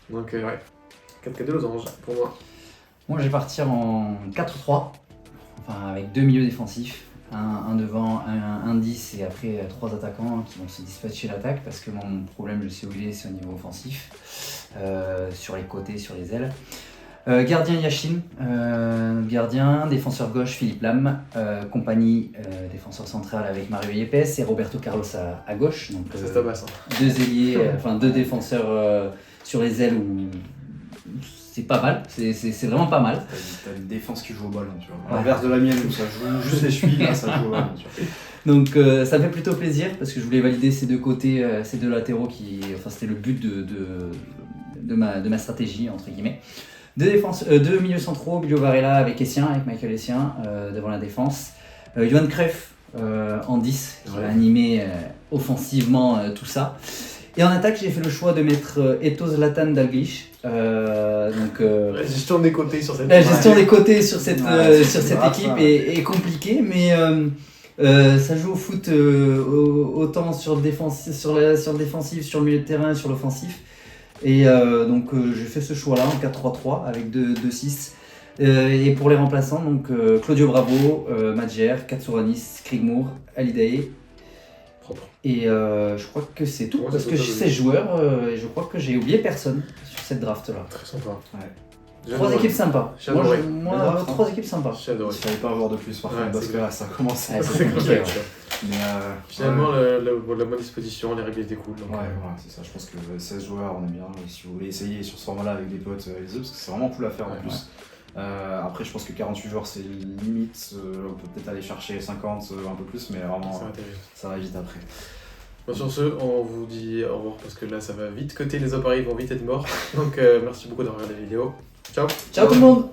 Donc ouais, 4-4 de losange pour moi. Moi, je vais partir en 4-3, enfin avec 2 milieux défensifs, un devant, un 10 et après 3 attaquants qui vont se dispatcher l'attaque parce que mon problème, je sais où il est, c'est au niveau offensif, sur les côtés, sur les ailes. Gardien Yashin, gardien, défenseur gauche Philippe Lam, compagnie défenseur central avec Mario Yepes et Roberto Carlos à gauche. Donc Ça se tabasse. Hein. deux ailiers, enfin deux défenseurs sur les ailes où c'est pas mal, c'est vraiment pas mal. T'as une défense qui joue au ballon, tu vois. À Ouais. l'inverse de la mienne où ça joue juste les chevilles, là ça joue au ballon, tu vois. Donc ça me fait plutôt plaisir parce que je voulais valider ces deux côtés, ces deux latéraux enfin c'était le but de ma stratégie entre guillemets. Deux milieux centraux, Bilio Varela avec Essien, avec Michael Essien devant la défense. Johan Cruyff en 10 qui va animer offensivement tout ça. Et en attaque, j'ai fait le choix de mettre Eto Zlatan Dalglish. La gestion des côtés sur cette La gestion des côtés sur cette grave, équipe ça. est compliquée, mais ça joue au foot autant sur le défensif, sur le défensif, sur le milieu de terrain, sur l'offensif. Et donc j'ai fait ce choix-là en 4-3-3 avec 2-6. Et pour les remplaçants, donc Claudio Bravo, Madjer, Katsouranis, Krigmour, Alidae. Propre. Et je crois que c'est tout, Ouais, parce c'est que tout, j'ai ça, 16 joueurs et je crois que j'ai oublié personne sur cette draft-là. Très sympa. Ouais. J'ai 3 adoré. équipes sympas. J'ai adoré. Moi, Belle draft, 3 équipes sympas. J'ai adoré. Il fallait pas avoir de plus par Ouais, contre, parce c'est que là ça commence. Ouais, C'est compliqué, clair, ouais. tu vois. Mais Finalement, ouais. la bonne disposition, les règles étaient cool. Donc, Ouais, voilà, c'est ça. Je pense que 16 joueurs, on est bien. Et si vous voulez essayer sur ce format-là avec des potes, les parce que c'est vraiment cool à faire en Ouais, plus. Après, je pense que 48 joueurs, c'est limite. On peut peut-être aller chercher 50, un peu plus, mais vraiment, ça va être vite. ça va vite après. Bon, sur ce, on vous dit au revoir parce que là, ça va vite côté, les appareils vont vite être morts. Donc, merci beaucoup d'avoir regardé la vidéo. Ciao. Ciao tout le monde!